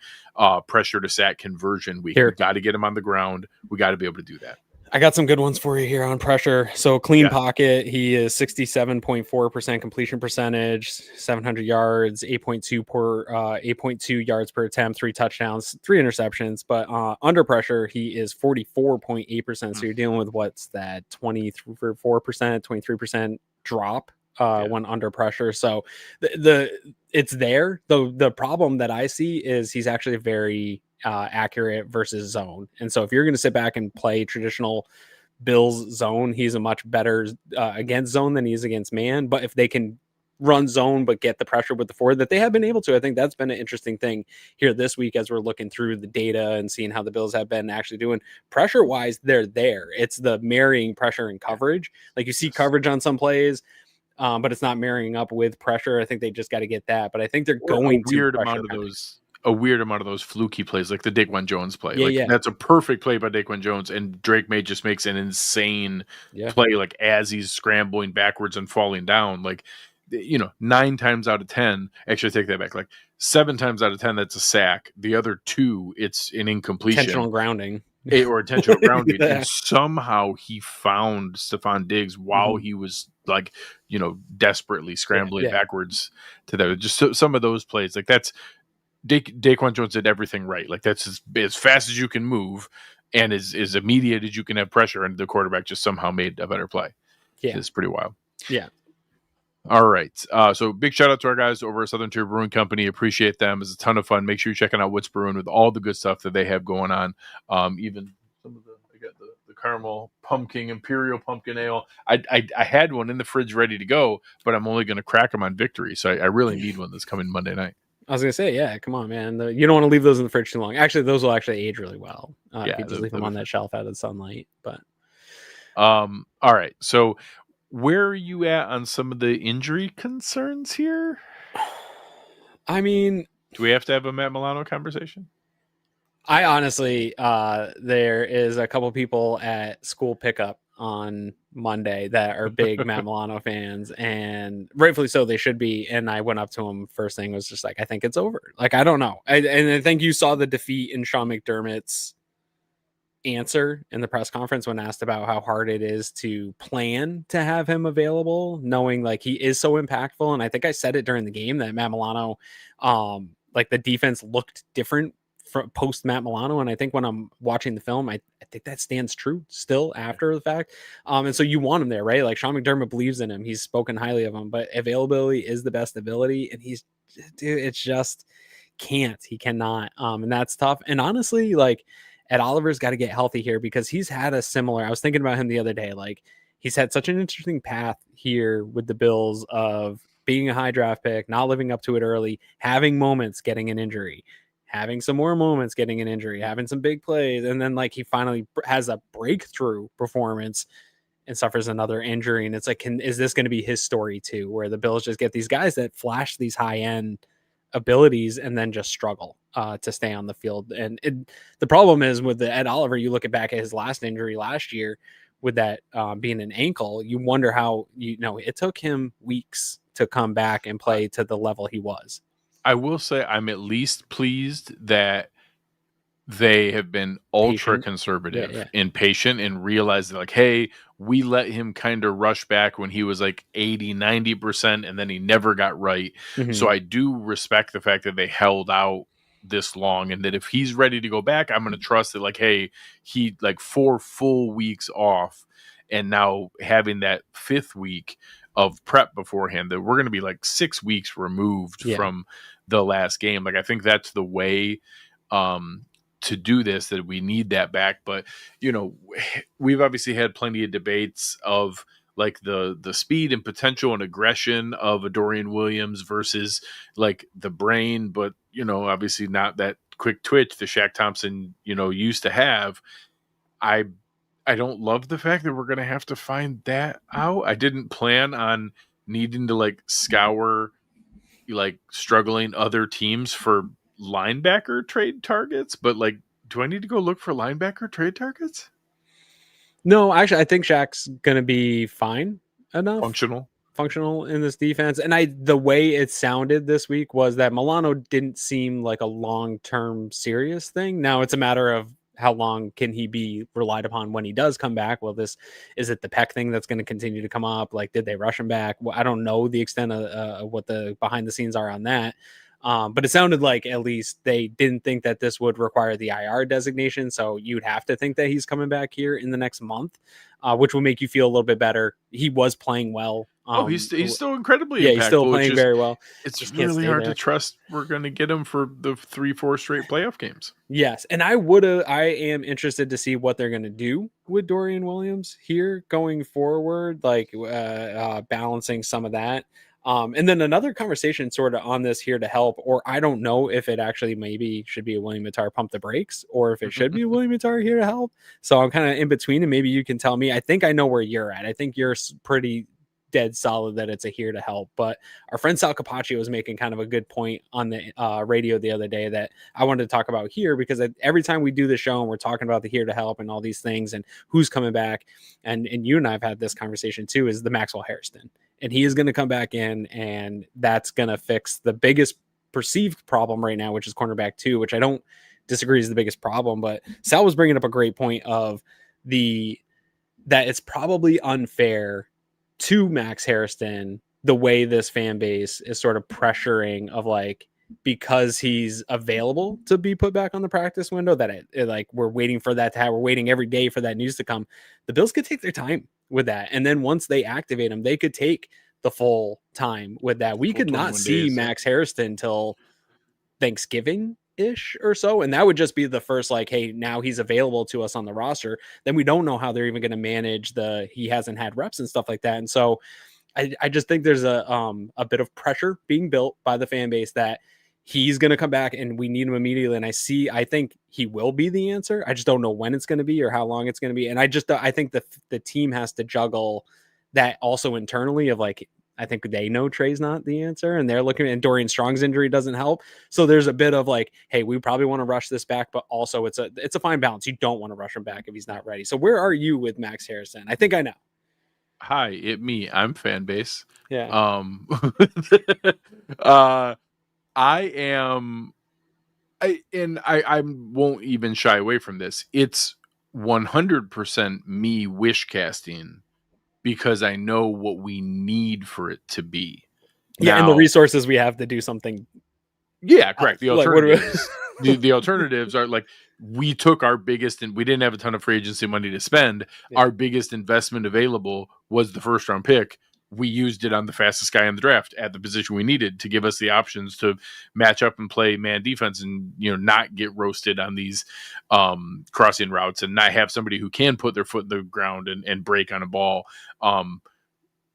pressure to sack conversion week. We got to get him on the ground. We got to be able to do that. I got some good ones for you here on pressure. So clean pocket, he is 67.4% completion percentage, 700 yards, 8.2 yards per attempt, 3 touchdowns, 3 interceptions. But under pressure, he is 44.8%. So you're dealing with what's that 24%, 23% drop when under pressure. So it's there. The problem that I see is he's actually very accurate versus zone. And so if you're going to sit back and play traditional Bills zone, he's a much better against zone than he is against man. But if they can run zone but get the pressure with the forward that they have been able to, I think that's been an interesting thing here this week as we're looking through the data and seeing how the Bills have been actually doing pressure wise. They're there. It's the marrying pressure and coverage. Like you see coverage on some plays, but it's not marrying up with pressure. I think they just got to get that. But I think they're going a weird amount of those fluky plays, like the Daquan Jones play. That's a perfect play by Daquan Jones, and Drake May just makes an insane play, like as he's scrambling backwards and falling down. Like, 9 times out of 10, actually I take that back, like 7 times out of 10, that's a sack. The other 2, it's an incompletion. Intentional grounding. Or intentional grounding. And somehow he found Stephon Diggs while he was like, desperately scrambling backwards to that. Just some of those plays, like that's, Daquan Jones did everything right. Like that's as fast as you can move and as immediate as you can have pressure, and the quarterback just somehow made a better play. Yeah, it's pretty wild. Yeah. All right. So big shout out to our guys over at Southern Tier Brewing Company. Appreciate them. It's a ton of fun. Make sure you're checking out What's Brewing with all the good stuff that they have going on. Even some of I got the caramel pumpkin, imperial pumpkin ale. I had one in the fridge ready to go, but I'm only going to crack them on victory. So I really need one that's coming Monday night. I was going to say, yeah, come on, man. You don't want to leave those in the fridge too long. Actually, those will actually age really well. If you just leave them on that shelf out of the sunlight. But all right. So where are you at on some of the injury concerns here? I mean, do we have to have a Matt Milano conversation? I honestly, there is a couple people at school pickup on Monday that are big Matt Milano fans, and rightfully so, they should be. And I went up to him first thing, was just like, I think it's over. Like, I don't know. And I think you saw the defeat in Sean McDermott's answer in the press conference when asked about how hard it is to plan to have him available, knowing like he is so impactful. And I think I said it during the game that Matt Milano, like the defense looked different post Matt Milano, and I think when I'm watching the film, I think that stands true still after the fact. And so you want him there, right? Like Sean McDermott believes in him. He's spoken highly of him, but availability is the best ability, and it's just he cannot. And that's tough. And honestly, like Ed Oliver's got to get healthy here, because he's had a similar, I was thinking about him the other day, like he's had such an interesting path here with the Bills of being a high draft pick, not living up to it early, having moments, getting an injury, having some more moments, getting an injury, having some big plays, and then like he finally has a breakthrough performance and suffers another injury. And it's like, is this going to be his story too, where the Bills just get these guys that flash these high end abilities and then just struggle to stay on the field? And the problem is with the Ed Oliver, you look back at his last injury last year with that being an ankle, you wonder how, it took him weeks to come back and play to the level he was. I will say I'm at least pleased that they have been ultra conservative and patient, and realized that, like, hey, we let him kind of rush back when he was like 80-90%, and then he never got right. Mm-hmm. So I do respect the fact that they held out this long, and that if he's ready to go back, I'm going to trust that, like, hey, he like 4 full weeks off, and now having that 5th week of prep beforehand, that we're going to be like 6 weeks removed from the last game. Like, I think that's the way to do this, that we need that back. But, we've obviously had plenty of debates of like the speed and potential and aggression of a Dorian Williams versus like the brain, but, obviously not that quick twitch that Shaq Thompson, used to have. I don't love the fact that we're going to have to find that out. I didn't plan on needing to like scour like struggling other teams for linebacker trade targets, but like, do I need to go look for linebacker trade targets? No, actually, I think Shaq's gonna be fine enough. Functional In this defense. And the way it sounded this week was that Milano didn't seem like a long-term serious thing. Now it's a matter of how long can he be relied upon when he does come back? Well, is it the Peck thing that's going to continue to come up? Like, did they rush him back? Well, I don't know the extent of what the behind the scenes are on that. But it sounded like at least they didn't think that this would require the IR designation. So you'd have to think that he's coming back here in the next month, which will make you feel a little bit better. He was playing well. He's still incredibly impactful. He's still playing very well. It's just really hard to trust we're going to get him for the 3-4 straight playoff games. Yes, and I am interested to see what they're going to do with Dorian Williams here going forward, like balancing some of that. And then another conversation sort of on this here to help, or I don't know if it actually maybe should be a William Mattar pump the brakes, or if it should be William Mattar here to help. So I'm kind of in between, and maybe you can tell me. I think I know where you're at. I think you're pretty dead solid that it's a here to help. But our friend Sal Capaccio was making kind of a good point on the radio the other day that I wanted to talk about here, because every time we do the show and we're talking about the here to help and all these things and who's coming back, and you and I have had this conversation too, is the Maxwell Hairston. And he is going to come back in, and that's going to fix the biggest perceived problem right now, which is cornerback 2, which I don't disagree is the biggest problem. But Sal was bringing up a great point of that it's probably unfair to Max Hairston the way this fan base is sort of pressuring of, like, because he's available to be put back on the practice window, that it like we're waiting for that to happen. We're waiting every day for that news to come. The Bills could take their time with that, and then once they activate him, they could take the full time with that. We could not see Max Hairston till Thanksgiving ish or so, and that would just be the first, like, hey, now he's available to us on the roster. Then we don't know how they're even going to manage he hasn't had reps and stuff like that. And so I just think there's a bit of pressure being built by the fan base that he's going to come back and we need him immediately. And I think he will be the answer. I just don't know when it's going to be or how long it's going to be. And I think the team has to juggle that also internally of, like, I think they know Trey's not the answer, and they're looking, and Dorian Strong's injury doesn't help. So there's a bit of like, hey, we probably want to rush this back, but also it's a fine balance. You don't want to rush him back if he's not ready. So where are you with Max Hairston? I think I know. Hi, I'm fan base. Yeah. I won't even shy away from this. It's 100% me wish casting, because I know what we need for it to be. Yeah, and the resources we have to do something. Yeah, correct. The alternatives, the alternatives are like, we took our biggest, and we didn't have a ton of free agency money to spend. Yeah. Our biggest investment available was the first round pick. We used it on the fastest guy in the draft at the position we needed to give us the options to match up and play man defense, and, not get roasted on these crossing routes, and not have somebody who can put their foot in the ground and break on a ball.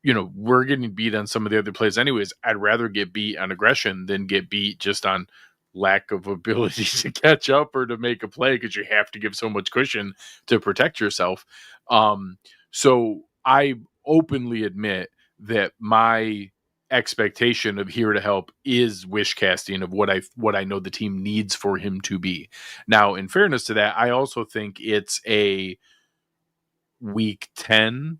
We're getting beat on some of the other plays anyways. I'd rather get beat on aggression than get beat just on lack of ability to catch up or to make a play, because you have to give so much cushion to protect yourself. So I openly admit that my expectation of here to help is wish casting of what I know the team needs for him to be. Now, in fairness to that, I also think it's a week 10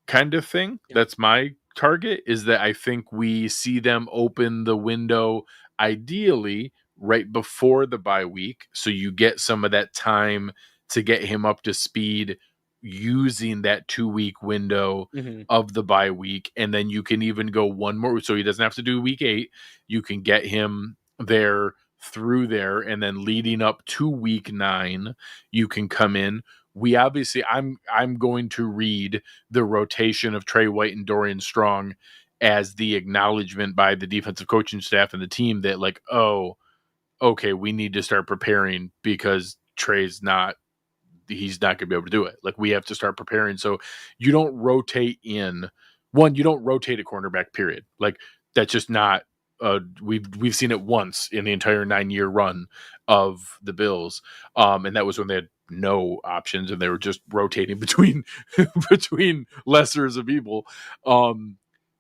kind of thing. Yeah. That's my target, is that I think we see them open the window ideally right before the bye week, so you get some of that time to get him up to speed using that 2-week window of the bye week. And then you can even go one more, so he doesn't have to do week 8. You can get him there through there, and then leading up to week 9, you can come in. We obviously, I'm going to read the rotation of Trey White and Dorian Strong as the acknowledgement by the defensive coaching staff and the team that, like, oh, okay, we need to start preparing, because he's not going to be able to do it. Like, we have to start preparing. So you don't rotate you don't rotate a cornerback, period. Like, that's just not, we've seen it once in the entire 9-year run of the Bills. And that was when they had no options and they were just rotating between lessers of evil.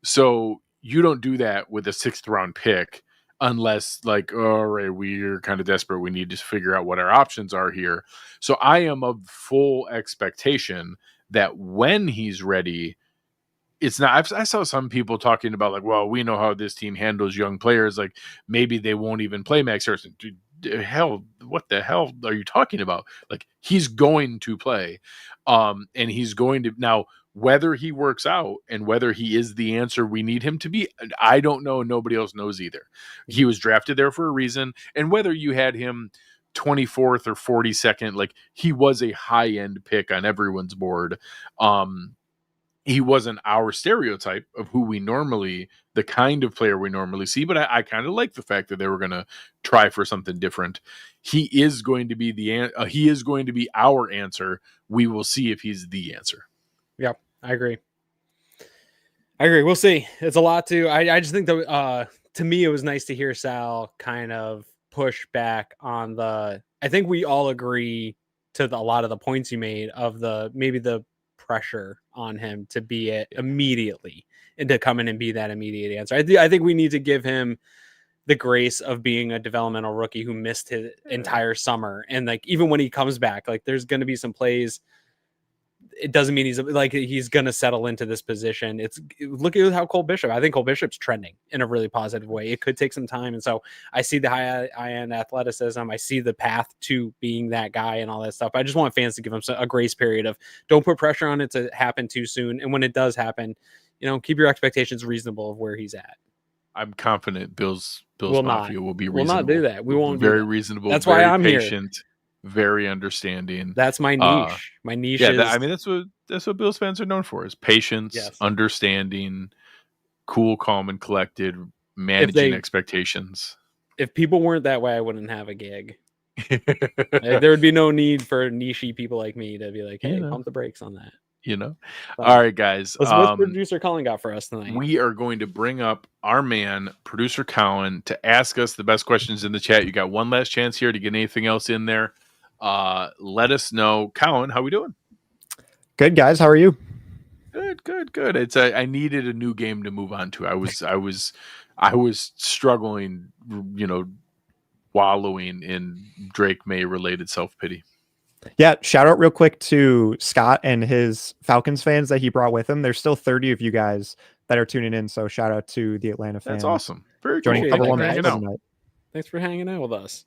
So you don't do that with a 6th round pick unless like, all right, we're kind of desperate. We need to figure out what our options are here. So I am of full expectation that when he's ready, it's not. I saw some people talking about like, well, we know how this team handles young players. Like maybe they won't even play Max Harrison. Dude, hell, what the hell are you talking about? Like he's going to play, and he's going to now. Whether he works out and whether he is the answer we need him to be, I don't know. Nobody else knows either. He was drafted there for a reason, and whether you had him 24th or 42nd, like he was a high end pick on everyone's board. He wasn't our stereotype of who we normally, the kind of player we normally see, but I kind of like the fact that they were going to try for something different. He is going to be he is going to be our answer. We will see if he's the answer. Yeah, I agree. We'll see. It's a lot to, I just think that, to me, it was nice to hear Sal kind of push back on I think we all agree to a lot of the points you made of maybe the pressure on him to be it immediately and to come in and be that immediate answer. I think we need to give him the grace of being a developmental rookie who missed his entire summer. And like, even when he comes back, like there's going to be some plays. It doesn't mean he's going to settle into this position. Look at how Cole Bishop, I think Cole Bishop's trending in a really positive way. It could take some time. And so I see the high end athleticism. I see the path to being that guy and all that stuff. I just want fans to give him a grace period of don't put pressure on it to happen too soon. And when it does happen, keep your expectations reasonable of where he's at. I'm confident Bills Mafia will be reasonable. We'll not do that. We won't. Very reasonable. That's why I'm patient. Here. Very understanding. That's my niche. My niche is. I mean, that's what Bills fans are known for: is patience, yes. Understanding, cool, calm, and collected, managing expectations. If people weren't that way, I wouldn't have a gig. There would be no need for niche-y people like me to be like, "Hey, pump the brakes on that." All right, guys. What's producer Colin got for us tonight? We are going to bring up our man, producer Colin, to ask us the best questions in the chat. You got one last chance here to get anything else in there. Let us know. Colin, how we doing? Good, guys. How are you? Good. It's I needed a new game to move on to. I was struggling, wallowing in Drake May related self-pity. Yeah, shout out real quick to Scott and his Falcons fans that he brought with him. There's still 30 of you guys that are tuning in, so shout out to the Atlanta fans. That's awesome. Very joining cool. Thanks for hanging out with us.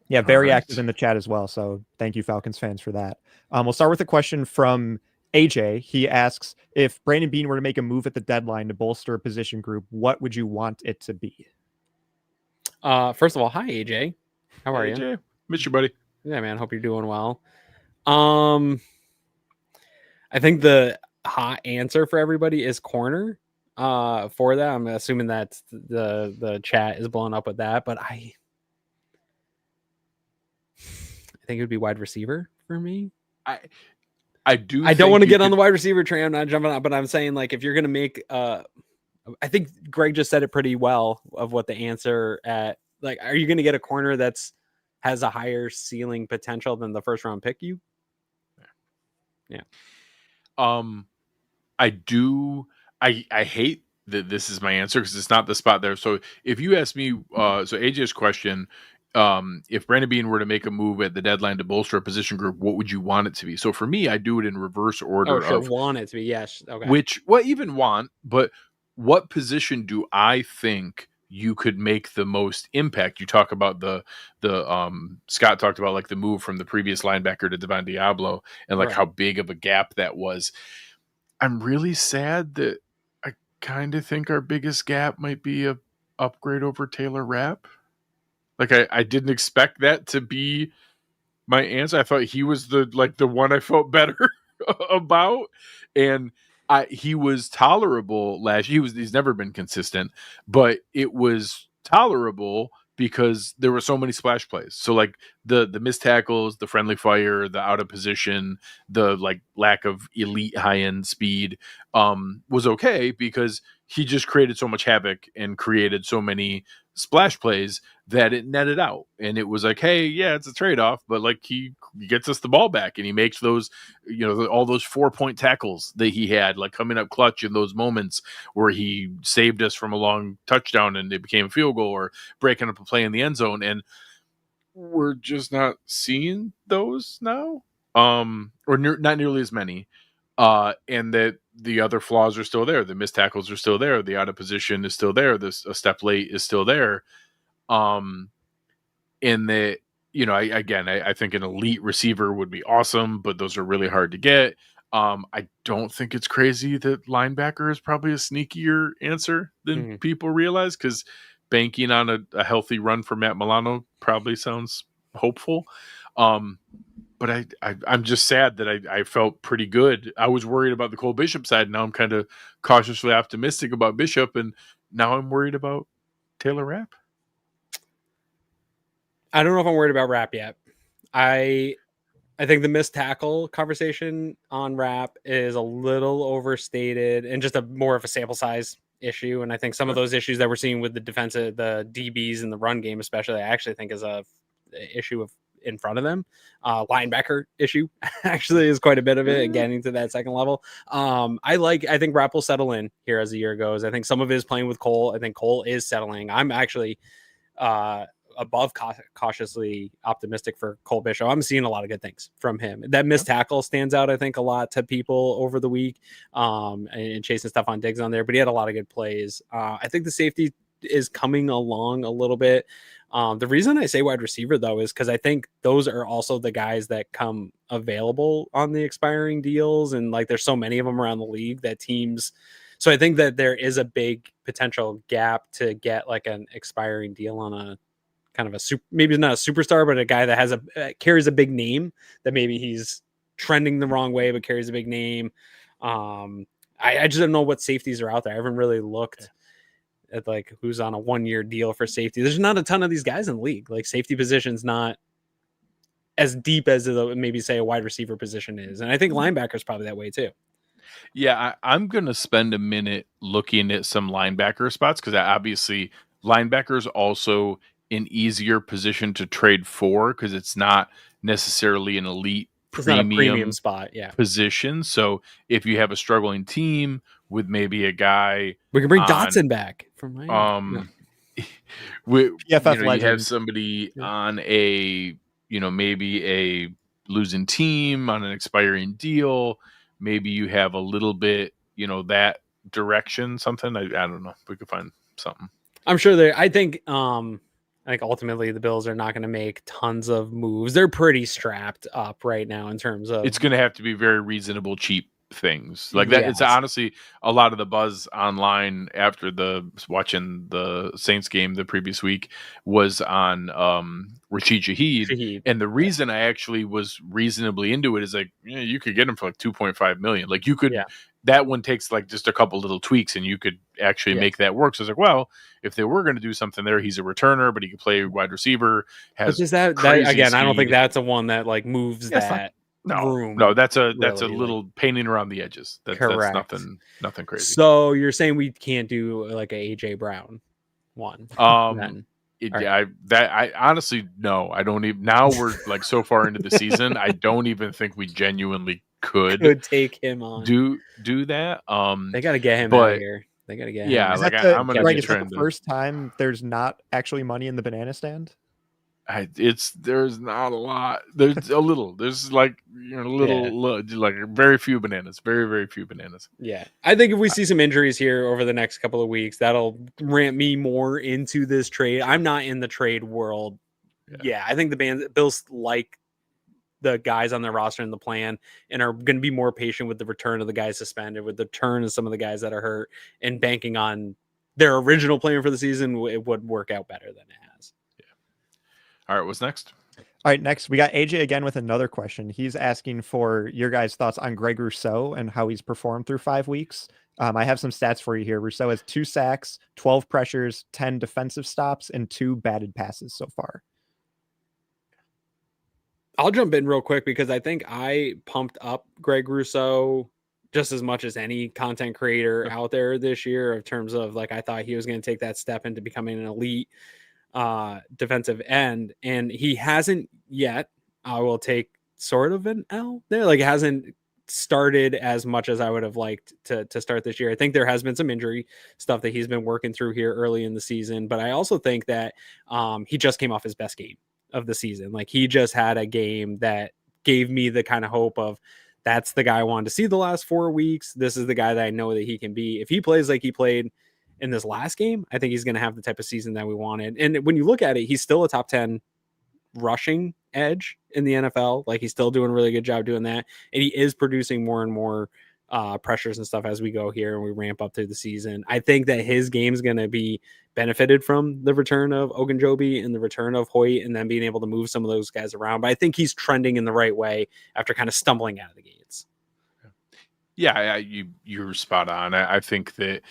Yeah, very active in the chat as well. So thank you, Falcons fans, for that. We'll start with a question from AJ. He asks, if Brandon Beane were to make a move at the deadline to bolster a position group, what would you want it to be? First of all, hi AJ. How are you? AJ, miss you, buddy. Yeah, man. Hope you're doing well. I think the hot answer for everybody is corner. For that, I'm assuming that the chat is blowing up with that, but I think it would be wide receiver for me. I don't want to get on the wide receiver train. I'm not jumping on, but I'm saying like if you're gonna make I think Greg just said it pretty well of what the answer at like, are you gonna get a corner has a higher ceiling potential than the first round pick you? Yeah. I hate that this is my answer because it's not the spot there. So if you ask me, so AJ's question, if Brandon Beane were to make a move at the deadline to bolster a position group, what would you want it to be? So for me, I do it in reverse order. Oh, sure. Want it to be, yes. Okay. But what position do I think you could make the most impact? You talk about the Scott talked about like the move from the previous linebacker to Devon Diablo and like how big of a gap that was. I'm really sad that I kind of think our biggest gap might be a upgrade over Taylor Rapp. Like I didn't expect that to be my answer. I thought he was the one I felt better about, and he was tolerable last year. He's never been consistent, but it was tolerable because there were so many splash plays. So like the missed tackles, the friendly fire, the out of position, the like lack of elite high end speed was okay because he just created so much havoc and created so many splash plays that it netted out. And it was like, hey, yeah, it's a trade-off, but like he gets us the ball back and he makes those, all those 4-point tackles that he had, like coming up clutch in those moments where he saved us from a long touchdown and it became a field goal, or breaking up a play in the end zone. And we're just not seeing those now, or not nearly as many. And that the other flaws are still there. The missed tackles are still there. The out of position is still there. A step late is still there. In that, I think an elite receiver would be awesome, but those are really hard to get. I don't think it's crazy that linebacker is probably a sneakier answer than people realize, because banking on a healthy run for Matt Milano probably sounds hopeful. But I'm just sad that I felt pretty good. I was worried about the Cole Bishop side. Now I'm kind of cautiously optimistic about Bishop, and now I'm worried about Taylor Rapp. I don't know if I'm worried about Rapp yet. I think the missed tackle conversation on Rapp is a little overstated and just more of a sample size issue. And I think some of those issues that we're seeing with the DBs in the run game, especially, I actually think is a issue of in front of them. Linebacker issue actually is quite a bit of it, getting to that second level. I think Rapp will settle in here as the year goes. I think some of it is playing with Cole. I think Cole is settling. I'm actually above cautiously optimistic for Cole Bishop. I'm seeing a lot of good things from him. That missed tackle stands out, I think, a lot to people over the week, and chasing stuff on Diggs on there, but he had a lot of good plays. I think the safety is coming along a little bit. The reason I say wide receiver, though, is because I think those are also the guys that come available on the expiring deals. And like, there's so many of them around the league that teams. So I think that there is a big potential gap to get like an expiring deal on a kind of a maybe not a superstar, but a guy that has carries a big name, that maybe he's trending the wrong way, but carries a big name. I just don't know what safeties are out there. I haven't really looked at like who's on a 1-year deal for safety. There's not a ton of these guys in the league. Like, safety position's not as deep as maybe say a wide receiver position is. And I think linebacker's probably that way too. Yeah, I'm going to spend a minute looking at some linebacker spots, because obviously linebackers also an easier position to trade for, because it's not necessarily an elite premium spot position. So if you have a struggling team with maybe a guy, we can bring Dotson back from Miami. you have somebody on a maybe a losing team on an expiring deal. Maybe you have a little bit that direction, something. I don't know. We could find something. I'm sure I think ultimately the Bills are not going to make tons of moves. They're pretty strapped up right now in terms of. It's going to have to be very reasonable, cheap things like that. Yes. It's honestly a lot of the buzz online after watching the Saints game the previous week was on Rashid Shaheed. And the reason I actually was reasonably into it is like, you could get him for like $2.5 million. Like, you could. That one takes like just a couple little tweaks and you could actually make that work. So I was like, well, if they were going to do something there, he's a returner, but he can play wide receiver. Has that again, speed. I don't think that's a one that like moves that room. No, that's a little painting around the edges. That's nothing crazy. So you're saying we can't do like a AJ Brown one? I honestly, no, I don't even. Now we're like so far into the season, I don't even think we genuinely could take him on. Do that. They got to get him out of here. They got to get him. Yeah, like I'm gonna is that the first time there's not actually money in the banana stand? There's not a lot. There's a little. There's like like very few bananas. Very, very few bananas. Yeah, I think if we see some injuries here over the next couple of weeks, that'll ramp me more into this trade. I'm not in the trade world. Yeah, I think the Bills like the guys on their roster and the plan, and are going to be more patient with the return of the guys suspended, with the turn of some of the guys that are hurt, and banking on their original plan for the season. It would work out better than it has. All right, what's next? All right, next we got AJ again with another question. He's asking for your guys' thoughts on Greg Rousseau and how he's performed through 5 weeks. I have some stats for you here. Rousseau has 2 sacks, 12 pressures, 10 defensive stops, and 2 batted passes so far. I'll jump in real quick because I think I pumped up Greg Rousseau just as much as any content creator out there this year in terms of like, I thought he was going to take that step into becoming an elite defensive end, and he hasn't yet. I will take sort of an L there. Like, it hasn't started as much as I would have liked to start this year. I think there has been some injury stuff that he's been working through here early in the season, but I also think that he just came off his best game of the season. Like, he just had a game that gave me the kind of hope of, that's the guy I wanted to see the last 4 weeks. This is the guy that I know that he can be. If he plays like he played in this last game, I think he's going to have the type of season that we wanted. And when you look at it, he's still a top 10 rushing edge in the NFL. Like, he's still doing a really good job doing that. And he is producing more and more pressures and stuff as we go here and we ramp up through the season. I think that his game is going to be benefited from the return of Ogunjobi and the return of Hoyt, and then being able to move some of those guys around. But I think he's trending in the right way after kind of stumbling out of the gates. Yeah, you're spot on. I think that,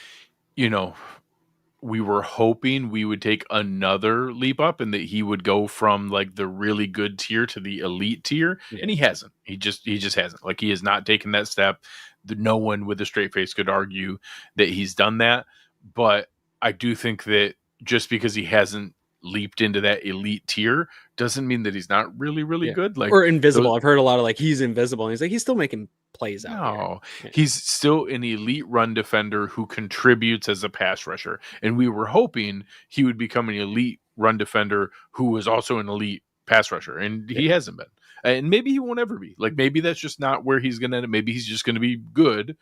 we were hoping we would take another leap up and that he would go from like the really good tier to the elite tier. Yeah. And he hasn't. He just hasn't. Like, he has not taken that step. No one with a straight face could argue that he's done that. But I do think that just because he hasn't leaped into that elite tier doesn't mean that he's not really, really good. Like, or invisible. I've heard a lot of like, he's invisible, and he's still making plays out. No, he's still an elite run defender who contributes as a pass rusher. And we were hoping he would become an elite run defender who was also an elite pass rusher. And he hasn't been. And maybe he won't ever be. Like, maybe that's just not where he's going to end up. Maybe he's just going to be good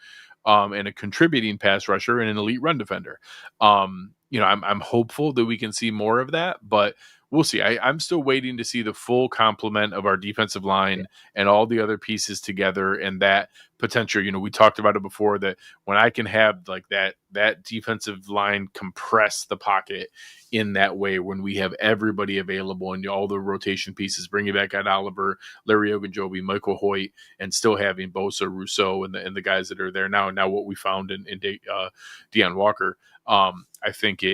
and a contributing pass rusher and an elite run defender. I'm hopeful that we can see more of that, but we'll see. I'm still waiting to see the full complement of our defensive line and all the other pieces together, and that potential. We talked about it before, that when I can have like that defensive line compress the pocket in that way, when we have everybody available and all the rotation pieces, bringing back Ed Oliver, Larry Ogunjobi, Michael Hoyt, and still having Bosa, Rousseau, and the guys that are there now. And now what we found in Deion Walker. I think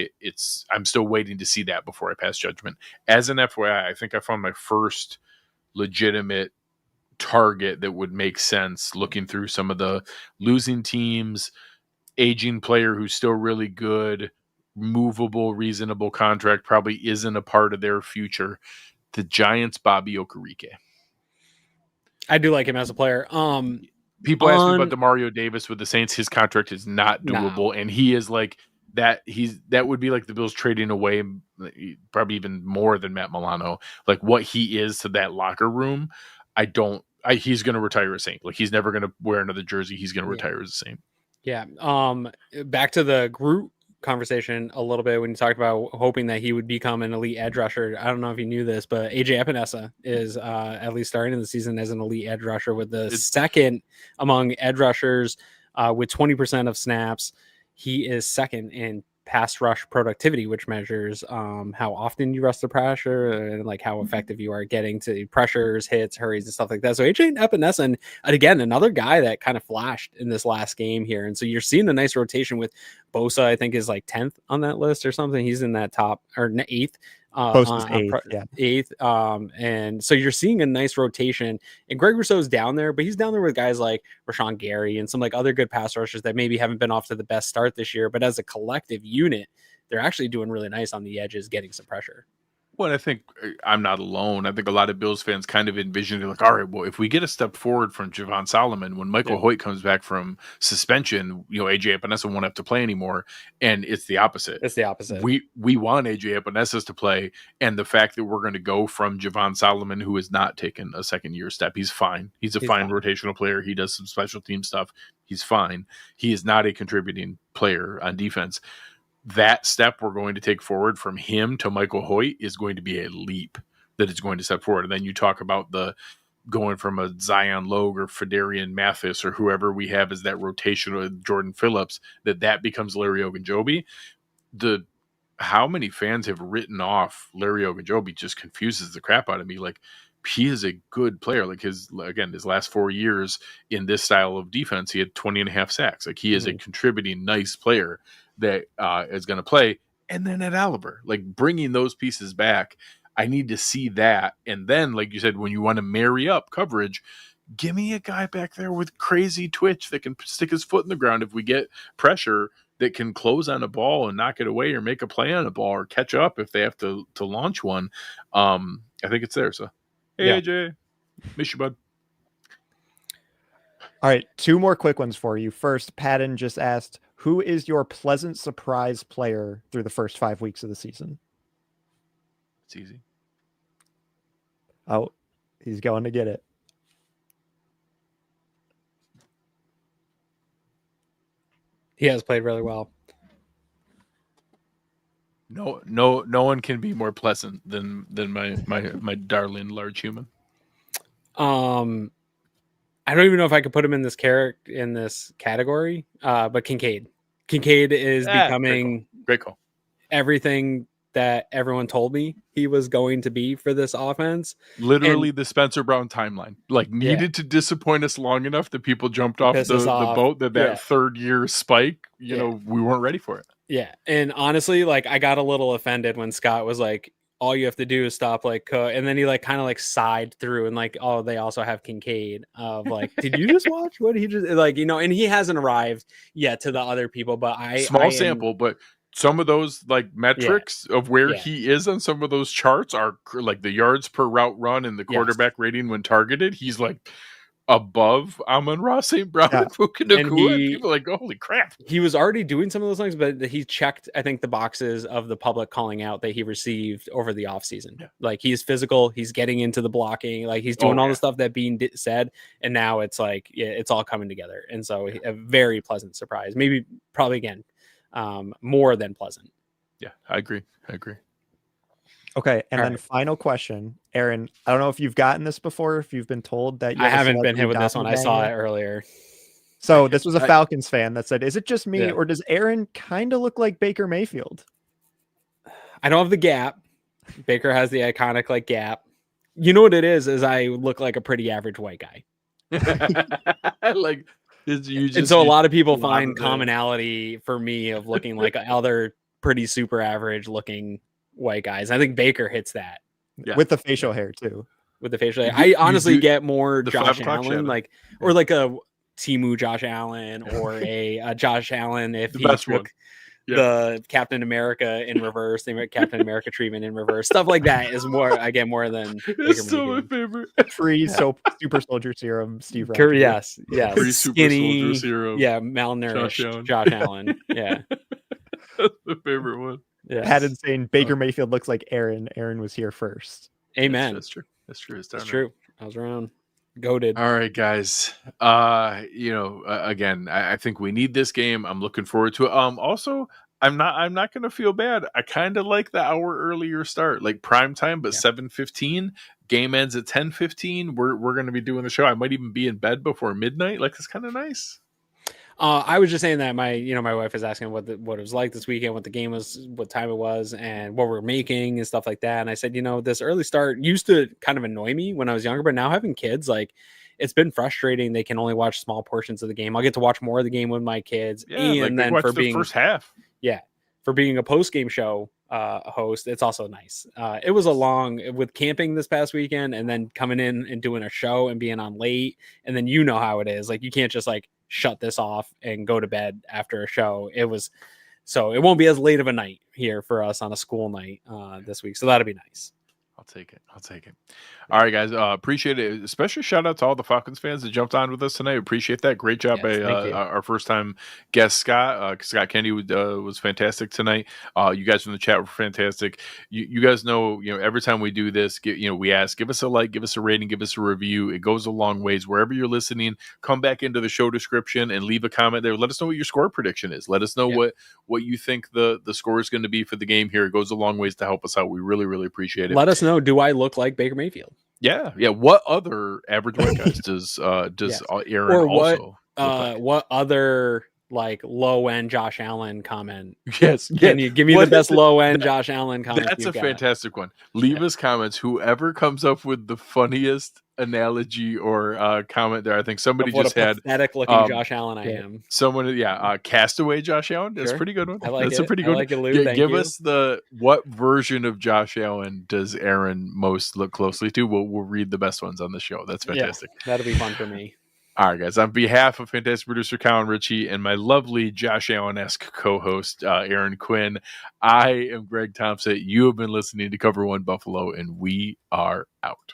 I'm still waiting to see that before I pass judgment. As an FYI, I think I found my first legitimate target that would make sense looking through some of the losing teams, aging player who's still really good, movable, reasonable contract, probably isn't a part of their future. The Giants, Bobby Okereke. I do like him as a player. People ask me about DeMario Davis with the Saints. His contract is not doable, and he is like that. That would be like the Bills trading away probably even more than Matt Milano. Like, what he is to that locker room, he's going to retire a Saint. Like, he's never going to wear another jersey. He's going to retire as a Saint. Yeah. Back to the Groot conversation a little bit when you talked about hoping that he would become an elite edge rusher. I don't know if you knew this, but AJ Epinesa is at least starting the season as an elite edge rusher with the second among edge rushers with 20% of snaps. He is second in pass rush productivity, which measures how often you rush the pressure and like how effective you are getting to pressures, hits, hurries, and stuff like that. So AJ Epinesa, and again, another guy that kind of flashed in this last game here. And so you're seeing the nice rotation with Bosa, I think is like 10th on that list or something. He's in that top or 8th. Eighth. And so you're seeing a nice rotation, and Greg Rousseau's down there, but he's down there with guys like Rashawn Gary and some like other good pass rushers that maybe haven't been off to the best start this year, but as a collective unit, they're actually doing really nice on the edges, getting some pressure. Well, I think I'm not alone. I think a lot of Bills fans kind of envision it like, all right, well, if we get a step forward from Javon Solomon, when Michael Hoyt comes back from suspension, AJ Epinesa won't have to play anymore. And it's the opposite. We want AJ Epinesa to play. And the fact that we're going to go from Javon Solomon, who has not taken a second year step, he's fine. He's fine rotational player. He does some special team stuff. He's fine. He is not a contributing player on defense. That step we're going to take forward from him to Michael Hoyt is going to be a leap that is going to step forward. And then you talk about the going from a Zion Logue or Fedarian Mathis or whoever we have as that rotation with Jordan Phillips, that becomes Larry Ogunjobi. How many fans have written off Larry Ogunjobi just confuses the crap out of me. Like, he is a good player. Like, his last 4 years in this style of defense, he had 20.5 sacks. Like, he is a contributing nice player that is going to play. And then at Oliver, like, bringing those pieces back, I need to see that. And then, like you said, when you want to marry up coverage, give me a guy back there with crazy twitch that can stick his foot in the ground if we get pressure, that can close on a ball and knock it away or make a play on a ball or catch up if they have to launch one. I think it's there. So, hey, AJ, miss you, bud. All right, 2 more quick ones for you. First, Patton just asked, who is your pleasant surprise player through the first 5 weeks of the season? It's easy. Oh, he's going to get it. He has played really well. No one can be more pleasant than my darling large human. I don't even know if I could put him in this category. But Kincaid is becoming great call. Everything that everyone told me he was going to be for this offense. Literally the Spencer Brown timeline. Like, needed to disappoint us long enough that people jumped off the boat that third year spike, you know, we weren't ready for it. Yeah. And honestly, like, I got a little offended when Scott was like, all you have to do is stop like Cook, and then he like kind of like sighed through and like, oh, they also have Kincaid. Of like, did you just watch what he just like, you know? And he hasn't arrived yet to the other people, but small sample, but some of those like metrics of where he is on some of those charts are like the yards per route run and the quarterback rating when targeted. He's like above Amon-Ra St. Brown and Puka Nacua. People are like, holy crap. He was already doing some of those things, but he checked, I think, the boxes of the public calling out that he received over the offseason. Yeah. Like, he's physical, he's getting into the blocking, like he's doing all the stuff that Bean said, and now it's like, it's all coming together. And so a very pleasant surprise. Maybe, probably again, more than pleasant. Yeah, I agree. Okay, and then final question, Aaron. I don't know if you've gotten this before, if you've been told that I haven't been hit with this one. I saw it earlier. So this was a Falcons fan that said, is it just me or does Aaron kind of look like Baker Mayfield? I don't have the gap. Baker has the iconic like gap. You know what it is I look like a pretty average white guy. Like, and so a lot of people find commonality for me of looking like other pretty super average looking white guys. I think Baker hits that with the facial hair too. With the facial hair, I honestly get more Josh Allen, like or like a Timu Josh Allen or a Josh Allen if he took the Captain America in reverse, the Captain America treatment in reverse, stuff like that is more. I get more than it's so my favorite. Free super soldier serum, Steve Rogers. Yes, free skinny, super soldier serum. Yeah, malnourished Josh Allen. Yeah, that's my favorite one. Yes. Patton saying Baker Mayfield looks like Aaron. Aaron was here first. Amen. That's true. It's true. I was around. Goated. All right, guys. Again, I think we need this game. I'm looking forward to it. Also, I'm not gonna feel bad. I kind of like the hour earlier start, like prime time, but 7:15. Game ends at 10:15. We're gonna be doing the show. I might even be in bed before midnight. Like, it's kind of nice. I was just saying that my wife was asking what it was like this weekend, what the game was, what time it was, and what we're making and stuff like that. And I said, this early start used to kind of annoy me when I was younger, but now having kids, like, it's been frustrating. They can only watch small portions of the game. I'll get to watch more of the game with my kids. Yeah, and then for being first half. Yeah. For being a post-game show host, it's also nice. It was a long with camping this past weekend and then coming in and doing a show and being on late. And then you know how it is. Like, you can't just like shut this off and go to bed after a show. So it won't be as late of a night here for us on a school night this week. So that'll be nice. I'll take it. All right, guys. Appreciate it. Especially shout out to all the Falcons fans that jumped on with us tonight. Appreciate that. Great job by our first time guest, Scott. Scott Kennedy was fantastic tonight. You guys from the chat were fantastic. You guys know, every time we do this, we ask, give us a like, give us a rating, give us a review. It goes a long ways. Wherever you're listening, come back into the show description and leave a comment there. Let us know what your score prediction is. Let us know what you think the score is going to be for the game here. It goes a long ways to help us out. We really, really appreciate it. Let us know, do I look like Baker Mayfield? Yeah. What other average white guys does Aaron or also what other like low end Josh Allen comment? Yes. Can you give me the best low end Josh Allen comment? That's a fantastic one. Leave us comments. Whoever comes up with the funniest analogy or comment there. I think somebody what just a had pathetic looking Josh Allen I am. Someone, Castaway Josh Allen. That's Sure. a pretty good one. I like That's it. a pretty good like one. it, Lou. Thank Give you. us what version of Josh Allen does Aaron most look closely to? We'll read the best ones on the show. That's fantastic. Yeah, that'll be fun for me. All right, guys. On behalf of fantastic producer Colin Ritchie and my lovely Josh Allen-esque co-host Aaron Quinn, I am Greg Tompsett. You have been listening to Cover One Buffalo, and we are out.